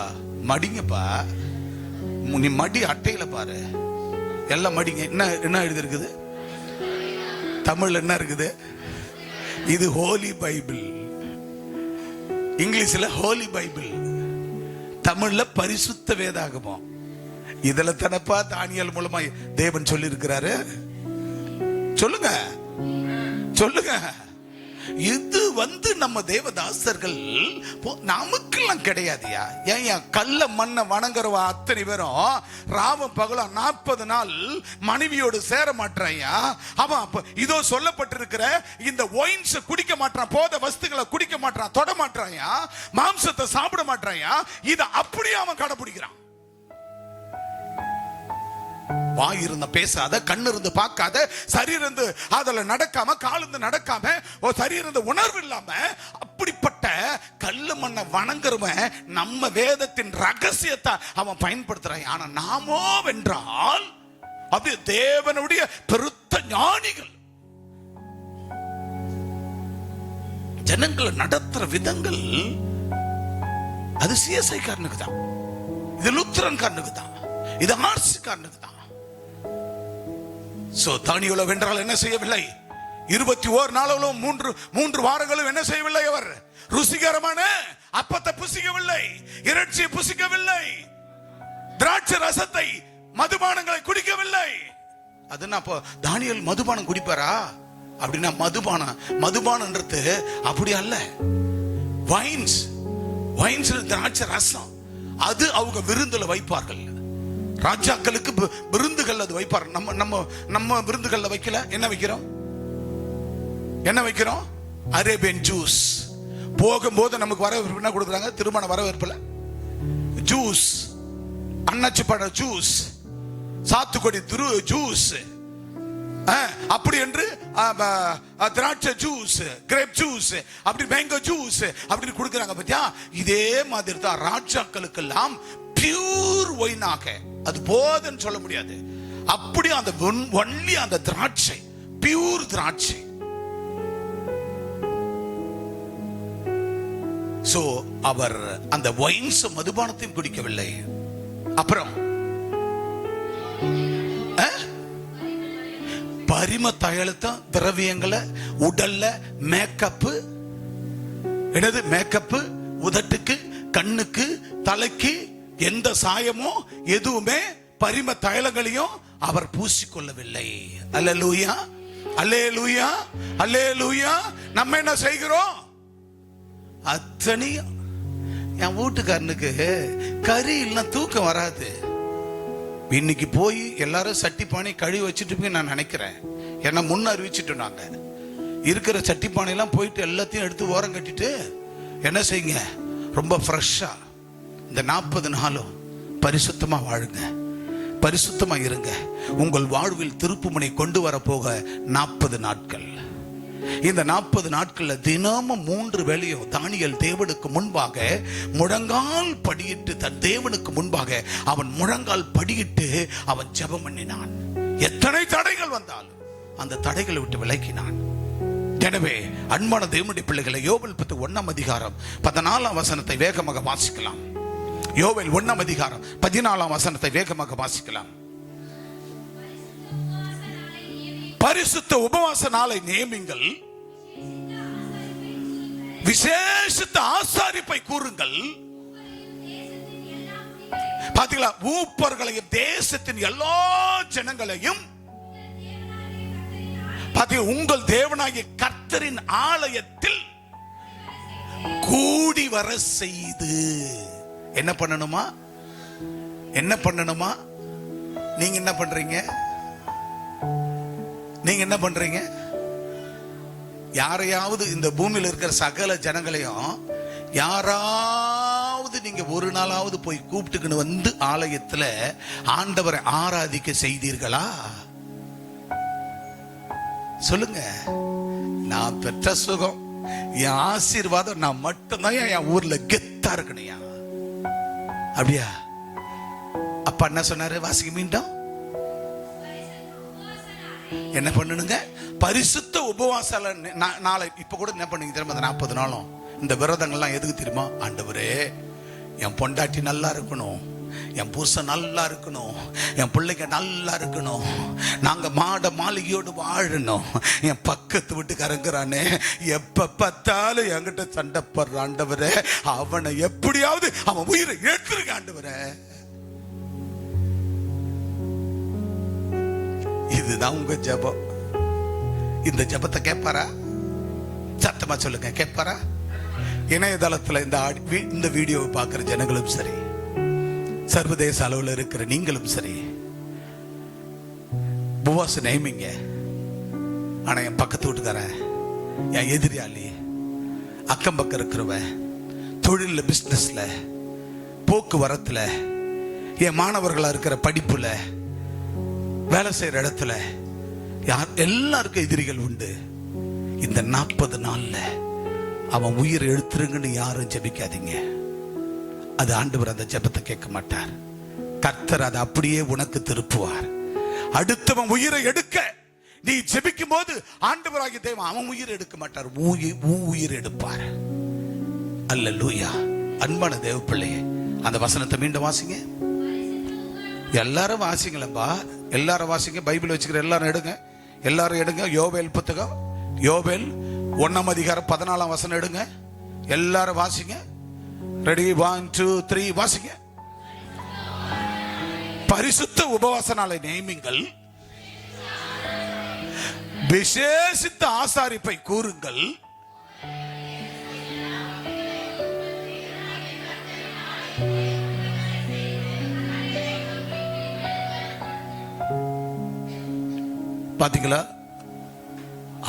மடிங்கப்பா, நீ மடி அட்டையில பாரு, எல்லாம் மடிங்க. என்ன எழுதி இருக்குது? தமிழ்ல என்ன இருக்குது? இது ஹோலி பைபிள். இங்கிலீஷ்ல ஹோலி பைபிள், தமிழ்ல பரிசுத்த வேதாகமம். இதுல தானப்பா தானியேல் மூலமா தேவன் சொல்லி இருக்கிறாரு. சொல்லுங்க சொல்லுங்க. இது நம்ம தேவதாசர்கள் நமக்கெல்லாம் கிடையாதுயா. ஏன் கல்ல மண்ணை வணங்குறவா அத்தனை பேரும் ராம பகலா 40 நாள் மனைவியோடு சேர மாட்டாயா? அவன் இதோ சொல்லப்பட்டிருக்கிற இந்த ஒயின்ஸ் குடிக்க மாட்டான், போத வஸ்துகளை குடிக்க மாட்டான், தொட மாட்டாயா, மாம்சத்தை சாப்பிட மாட்டாயா. இதை அப்படியே அவன் கடைபிடிக்கிறான். வாய் இருந்து பேசாத, கண்ணு இருந்து பார்க்காத, சரி இருந்து அதுல நடக்காம, கால் இருந்து நடக்காம, சரி இருந்து உணர்வு இல்லாம அப்படிப்பட்ட கல்லு மண்ணை வணங்குறவன் நம்ம வேதத்தின் ரகசியத்தை அவன் பயன்படுத்துறான். ஆனா நாமோ வென்றால் அது தேவனுடைய பெருத்த ஞானிகள். ஜனங்களை நடத்துற விதங்கள் அது சிஎஸ்ஐ காரனுக்கு தான், இது லுத்திரன் காரனுக்கு தான், இது ஆர்சி காரனுக்கு தான். தானியேல் வென்றால் என்ன செய்யவில்லை? 21 நாளும் 3 வாரங்களும் என்ன செய்யவில்லை? அவர் ருசிகரமான அப்பத்தை புசிக்கவில்லை, இறைச்சியை புசிக்கவில்லை, திராட்சை ரசத்தை மதுபானங்களை குடிக்கவில்லை. அது அப்போ தானியேல் மதுபானம் குடிப்பாரா அப்படின்னா மதுபானம்ன்றது அப்படி அல்ல. வைன்ஸ் திராட்சை ரசம், அது அவங்க விருந்துல வைப்பார்கள். ராஜாக்களுக்கு விருந்துகள் அது வைப்பார்கள். நம்ம விருந்துகள்ல வைக்கல. என்ன வைக்கிறோம்? Arabian juice. போகும்போது நமக்கு வரவேற்பு என்ன கொடுக்குறாங்க? திருமண வரவேற்புல ஜூஸ், அன்னாச்சி பழ ஜூஸ், சாத்துக்குடி ஜூஸ், அப்படி என்று திராட்சை ஜூஸ், கிரேப் ஜூஸ், அப்படி மேங்கோ ஜூஸ் அப்படி கொடுக்குறாங்க. பத்தியா, இதே மாதிரி தான் ராஜாக்களுக்கெல்லாம் பியூர் ஒயினாக அது போதுன்னு சொல்ல முடியாது. அப்படி அந்த ஒன்லி அந்த திராட்சை, பியூர் திராட்சை. சோ அவர் அந்த ஒயின்ஸ் மதுபானத்தையும் குடிக்கவில்லை. அப்புறம் பரிம தைலத்தம் திரவியங்களை உடல்ல மேக்கப்பு, என்னது மேக்கப்பு, உதட்டுக்கு, கண்ணுக்கு, தலைக்கு எந்த சாயமோ எதுவுமே பரிம தைலங்களையும் அவர் பூசிக்கொள்ளவில்லை. அல்லேலூயா, அல்லேலூயா, அல்லேலூயா. நம்ம என்ன செய்கிறோம்? அத்தனையும் என் வீட்டுக்காரனுக்கு கறி இல்லைன்னா தூக்கம் வராது. இன்னைக்கு போய் எல்லாரும் சட்டி பானை கழுவி வச்சுட்டு நான் நினைக்கிறேன். ஏன்னா முன்ன அறிவிச்சுட்டு நாங்க இருக்கிற சட்டி பானையெல்லாம் போயிட்டு எல்லாத்தையும் எடுத்து ஓரம் கட்டிட்டு என்ன செய்யுங்க, ரொம்ப ஃப்ரெஷ்ஷா இந்த 40 நாளும் பரிசுத்தமா வாழுங்க, பரிசுத்தமா இருங்க. உங்கள் வாழ்வில் திருப்புமுனை கொண்டு வர போக 40 நாட்கள். இந்த 40 நாட்கள்ல தினமும் 3 வேளையும் தானியேல் தேவனுக்கு முன்பாக முழங்கால் படியிட்டு, தன் தேவனுக்கு முன்பாக அவன் முழங்கால் படியிட்டு அவன் ஜெபம் பண்ணினான். எத்தனை தடைகள் வந்தாலும் அந்த தடைகளை விட்டு விலகினான். எனவே அன்பான தேவனுடைய பிள்ளைகளை, யோவேல் 1 அதிகாரம் 14 வசனத்தை வேகமாக வாசிக்கலாம். யோவேல் 1 அதிகாரம் 14 வசனத்தை வேகமாக வாசிக்கலாம். பரிசுத்த உபவாச நாளை நியமிங்கள், விசேஷித்த ஆசாரிப்பை கூறுங்கள். பாத்தீங்களா? ஊப்பர்களையும் தேசத்தின் எல்லா ஜனங்களையும் பாத்தீங்க, உங்கள் தேவனாகிய கர்த்தரின் ஆலயத்தில் கூடி வர செய்து என்ன பண்ணணுமா? என்ன பண்ணணுமா? நீங்க என்ன பண்றீங்க? நீங்க என்ன பண்றீங்க? யாரையாவது, இந்த பூமியில் இருக்கிற சகல ஜனங்களையும் யாராவது நீங்க ஒரு நாளாவது போய் கூப்பிட்டுக்கின்னு வந்து ஆலயத்துல ஆண்டவரை ஆராதிக்க செய்தீர்களா? சொல்லுங்க. நான் பெற்ற சுகம், என் ஆசீர்வாதம் நான் மட்டும்தான் என் ஊர்ல கெத்தா இருக்கணும். அப்படியா? அப்ப என்ன சொன்னாரு? வாசிக்க மீண்டும். என்ன பண்ணணுங்க? பரிசுத்த உபவாச நாளை. இப்ப கூட என்ன பண்ணுங்க தெரியுமா? 40 நாளும் இந்த விரதங்கள்லாம் எதுக்கு தெரியுமா? ஆண்டவரே, என் பொண்டாட்டி நல்லா இருக்கணும், என் புருஷன் நல்லா இருக்கணும், என் பிள்ளைங்க நல்லா இருக்கணும், நாங்க மாட மாளிகையோடு வாழணும். என் பக்கத்து வீட்டுக்காரங்கிறானே எப்ப பார்த்தாலும் என்கிட்ட சண்டை போடுற ஆண்டவரே, அவனை எப்படியாவது அவன் உயிரை எடுத்துருக்க ஆண்டவரே. இதுதான் உங்க ஜெபம். இந்த ஜெபத்தை கேட்பாரா? சத்தமா சொல்லுங்க, கேட்பாரா? இணையதளத்துல இந்த வீடியோவை பார்க்கிற ஜனங்களும் சரி, சர்வதேச அளவில் இருக்கிற நீங்களும் சரி, உபவாசம் நியமிங்க. ஆனா என் பக்கத்து வீட்டுக்காரன், என் எதிரியாளி, அக்கம் பக்கம் இருக்கிறவன், தொழில, பிசினஸ்ல, போக்குவரத்துல, என் மாணவர்களா இருக்கிற படிப்புல, வேலை செய்யற இடத்துல எல்லாருக்கும் எதிரிகள் உண்டு. இந்த 40 நாள்ல அவன் உயிர் எடுத்துருங்கன்னு யாரும் ஜெபிக்காதீங்க. அது ஆண்டவர் அந்த ஜெபத்தை கேட்க மாட்டார். கர்த்தர் அதை அப்படியே உனக்கு திருப்புவார். அடுத்தவன் உயிரை எடுக்க நீ ஜெபிக்கும் போது ஆண்டவராகிய தேவன் அவன் உயிரை எடுக்க மாட்டார், உயிர் எடுப்பார். அல்லேலூயா. அன்பான தேவ பிள்ளையே, அந்த வசனத்தை மீண்டும் வாசிங்க. எல்லாரும் வாசிங்களப்பா, எல்லாரும் வாசிங்க. பைபிள் வச்சுக்கிற எல்லாரும் எடுங்க, எல்லாரும் எடுங்க. யோவேல் புத்தகம், யோவேல் 1 அதிகாரம் 14 வசனம் எடுங்க. எல்லாரும் வாசிங்க. ரெடி? 1 2 3 வாசிங்க. பரிசுத்த உபவாச நாளை நியமிங்கள், விசேஷித்த ஆசாரிப்பை கூறுங்கள், பாத்தீங்களா?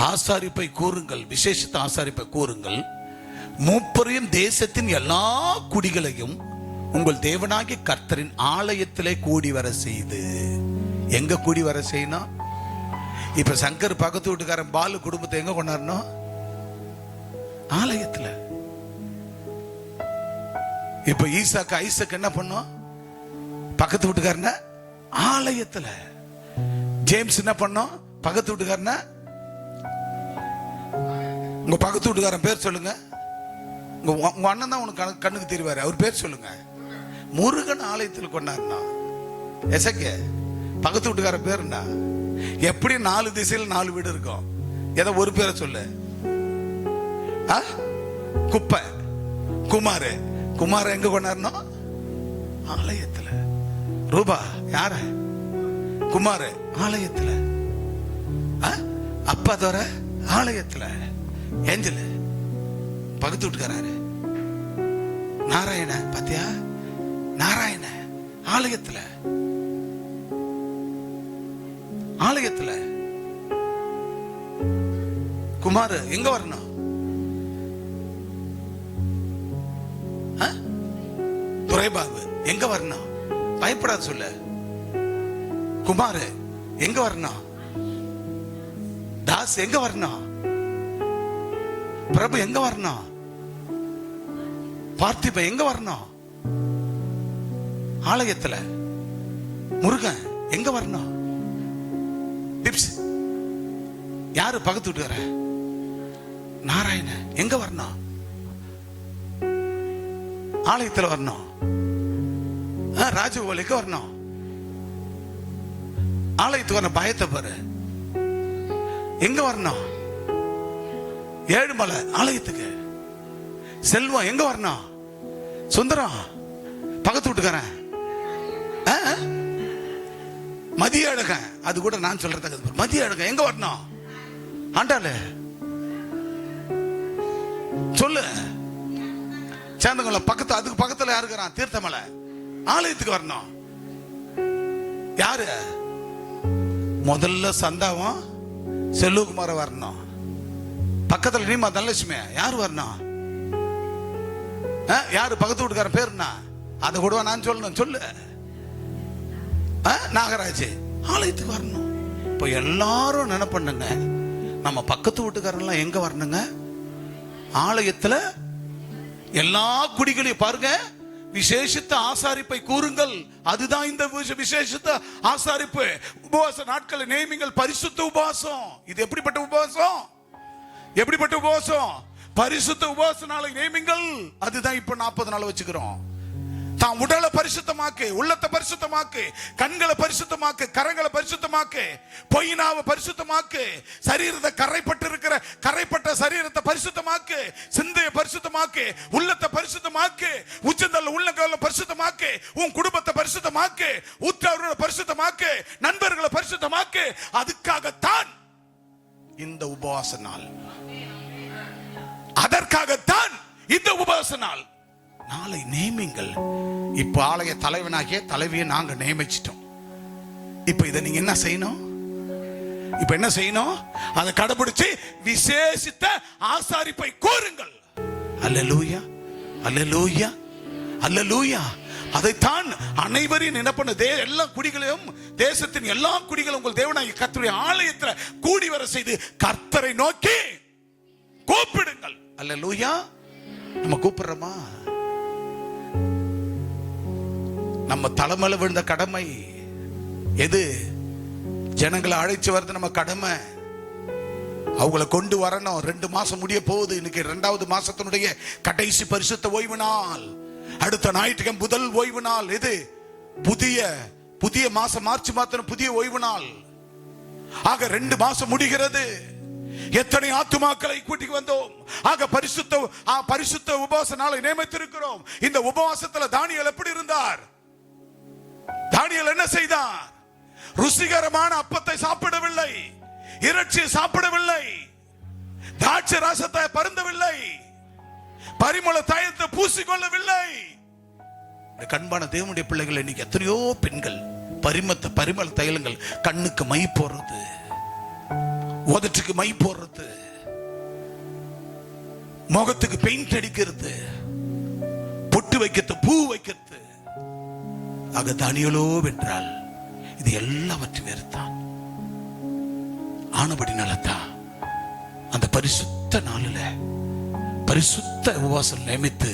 ஆசாரிப்பை கூறுங்கள், விசேஷித்த ஆசாரிப்பை கூறுங்கள், மூப்பரையும் தேசத்தின் எல்லா குடிகளையும் உங்கள் தேவனாகிய கர்த்தரின் ஆலயத்திலே கூடி வர செய்து. எங்க கூடி வர செய்யணும்? இப்ப சங்கர் பக்கத்து வீட்டுக்காரன் பாலு குடும்பத்தை எங்க கொண்டாடணும்? ஆலயத்துல. இப்ப ஐசக் என்ன பண்ணும்? பக்கத்து வீட்டுக்காரன ஆலயத்துல. ஜேம்ஸ் என்ன பண்ணும்? பக்கத்து வீட்டுக்காரன. உங்க பக்கத்து வீட்டுக்காரன் பேர் சொல்லுங்க. உங்க அண்ணன் தான் உனக்கு கண்ணுக்கு தெரிவாரு, அவர் பேர் சொல்லுங்க. முருகன் ஆலயத்தில் கொண்டாடினா. எசக்கே பக்கத்து வீட்டுக்காரன் பேர் என்ன? எப்படி 4 திசையில் 4 வீடு இருக்கும். ஏதோ ஒரு பேரை சொல்லு. குப்பை குமார எங்க கொண்டாடணும்? ஆலயத்துல. ரூபா யார? குமார ஆலயத்துல. அப்பா தோற ஆலயத்துல. ஏஞ்சல் பக்கத்து வீட்டுக்காராரு. நாராயண பாத்தியா? நாராயண ஆலயத்துல. ஆலயத்துல. குமார் எங்க வரணும்? துரைபாபு எங்க வரணும்? பயப்படாத சொல்ல. குமார் எங்க வரணும்? தாஸ் எங்க வரணும்? பிரபு எங்க வரணும்? பார்த்திப எங்க வரணும்? ஆலயத்துல. முருகன் எங்க வரணும்? டிப்ஸ் யாரு? பக்கத்து வீட்டுக்கார நாராயண எங்க வரணும்? ஆலயத்துல வரணும். ராஜகோபால் எங்க வரணும்? ஆலயத்துக்கு வரணும். பயத்தை பாரு. எங்க வரணும்? ஏழுமலை ஆலயத்துக்கு. செல்வம் எங்க வரணும்? சுந்தரம் பக்கத்து வீட்டுக்காரன். மதிய அழகன், அது கூட நான் சொல்றதுக்கு. மதிய அழகன் எங்க வரணும்? ஆண்டாள சொல்லு. சேந்தங்குளம் பக்கத்து, அதுக்கு பக்கத்துல யாருக்கிறான்? தீர்த்தமலை ஆலயத்துக்கு வரணும். யாரு? முதல்ல சந்தாவம் செல்வகுமார வரணும். பக்கத்துல நீமா தனலட்சுமி யாரு வரணும்? யாரு? பக்கத்து வீட்டுக்காரன் பேர் என்ன? அதை கூட நான் சொல்லணும். சொல்லு. நாகராஜ் ஆலயத்துக்கு வரணும். இப்ப எல்லாரும் என்ன பண்ணுங்க? நம்ம பக்கத்து வீட்டுக்காரன் எங்க வரணுங்க? ஆலயத்துல. எல்லா குடிகளையும் பாருங்க. விசேஷித்த ஆசாரிப்பை கூறுங்கள். அதுதான் இந்த விசேஷித்த ஆசாரிப்பு. உபவாச நாட்களை நியமிங்கள். பரிசுத்த உபவாசம். இது எப்படிப்பட்ட உபவாசம்? எப்படிப்பட்ட உபவாசம்? பரிசுத்த உபவாச நாளை நியமிங்கள். அதுதான் இப்ப 40 நாள் வச்சுக்கிறோம். தான் உடலை பரிசுத்தமாக்கு, உள்ளத்தை பரிசுத்தமாக்கு, கண்களை பரிசுத்தமாக்கு, கரங்களை பரிசுத்தமாக்கு, பொய்னாவை பரிசுத்தமாக்கு, சரீரத்தை கரைப்பட்ட சரீரத்தை பரிசுத்தமாக்கு, சிந்தையை பரிசுத்தமாக்கு, உள்ளத்தை பரிசுத்தமாக்கு, உச்சந்தல்ல உள்ளங்களை பரிசுத்தமாக்கு, உன் குடும்பத்தை பரிசுத்தமாக்கு, உற்றவர்களை பரிசுத்தமாக்கு, நண்பர்களை பரிசுத்தமாக்கு. அதுக்காகத்தான் இந்த உபவாச நாள். அதற்காகத்தான் இந்த உபவாச நாள். நாளை நியமிங்கள். இப்ப ஆலய தலைவனாகிய தலைவியை நாங்க நியமிச்சிட்டோம். இப்ப இதை நீங்க என்ன செய்யணும்? இப்ப என்ன செய்யணும்? அதை கடைபிடிச்சு விசேஷித்த ஆசாரிப்பை கூறுங்கள். அல்லேலூயா, அல்லேலூயா, அல்லேலூயா. அதைத்தான் அனைவரையும் என்ன பண்ண? எல்லா குடிகளையும், தேசத்தின் எல்லா குடிகளும் உங்கள் தேவனாகிய கர்த்தருடைய ஆலயத்தில் கூடி வர செய்து கர்த்தரை நோக்கி கூப்பிடுங்கள். அல்லேலூயா. நம்ம கூப்பிடுறோமா? நம்ம தலைமையில விழுந்த கடமை எது? ஜனங்களை அழைச்சு வர்றது நம்ம கடமை. அவங்கள கொண்டு வரணும். 2 மாசம் முடிய போகுது. இன்னைக்கு 2வது மாசத்தினுடைய கடைசி பரிசுத்த ஓய்வு நாள். அடுத்த ஞாயிற்றுக்கிழமை முதல் ஓய்வு நாள். இது புதிய மாசம். மார்ச் மாதம் புதிய ஓய்வு நாள். ஆக 2 மாசம் முடிகிறது. எத்தனை ஆத்துமாக்களை கூட்டி வந்தோம். ஆக பரிசுத்த உபவாச நாளை நியமித்திருக்கிறோம். இந்த உபவாசத்துல தானியேல் எப்படி இருந்தார்? தானியேல் என்ன செய்தான்? ருசிகரமான அப்பத்தை சாப்பிடவில்லை, இறைச்சியை சாப்பிடவில்லை, திராட்சை ரசத்தை பருந்தவில்லை, பரிமள தைலத்தை பூசிக்கொள்ளவில்லை. கண்பான தேவனுடைய பிள்ளைகள், இன்னைக்கு எத்தனையோ பெண்கள் பரிமள தைலங்கள், கண்ணுக்கு மை போடுறது, உதட்டுக்கு மை போடுறது, முகத்துக்கு பெயிண்ட் அடிக்கிறது, பொட்டு வைக்கிறது, பூ வைக்கிறது. ஆக தானியேலோ வென்றால் இது எல்லாவற்றையும் வெறுத்தான். ஆனபடி நலத்தான் அந்த பரிசுத்த நாளில பரிசுத்த உபவாசம் நியமித்து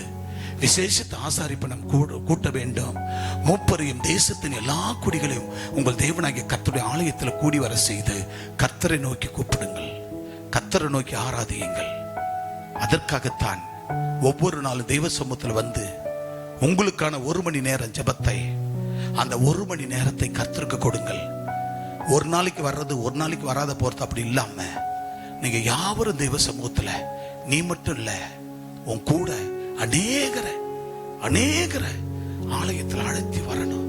விசேஷத்தை ஆசாரிப்பனம் கூட்ட வேண்டும். மூப்பரையும் தேசத்தின் எல்லா குடிகளையும் உங்கள் தேவனாகிய கர்த்தருடைய ஆலயத்தில் கூடி வர செய்து கர்த்தரை நோக்கி கூப்பிடுங்கள், கர்த்தரை நோக்கி ஆராதியுங்கள். அதற்காகத்தான் ஒவ்வொரு நாளும் தெய்வ சமூகத்தில் வந்து உங்களுக்கான 1 மணி நேரம் ஜெபத்தை, அந்த 1 மணி நேரத்தை கர்த்தருக்கு கொடுங்கள். ஒரு நாளைக்கு வர்றது ஒரு நாளைக்கு வராத போறது அப்படி இல்லாம, நீங்க யாவரும் தெய்வ சமூகத்துல நீ மட்டும் இல்ல, உன் கூட அநேகரை ஆலயத்தில் அழைத்து வரணும்.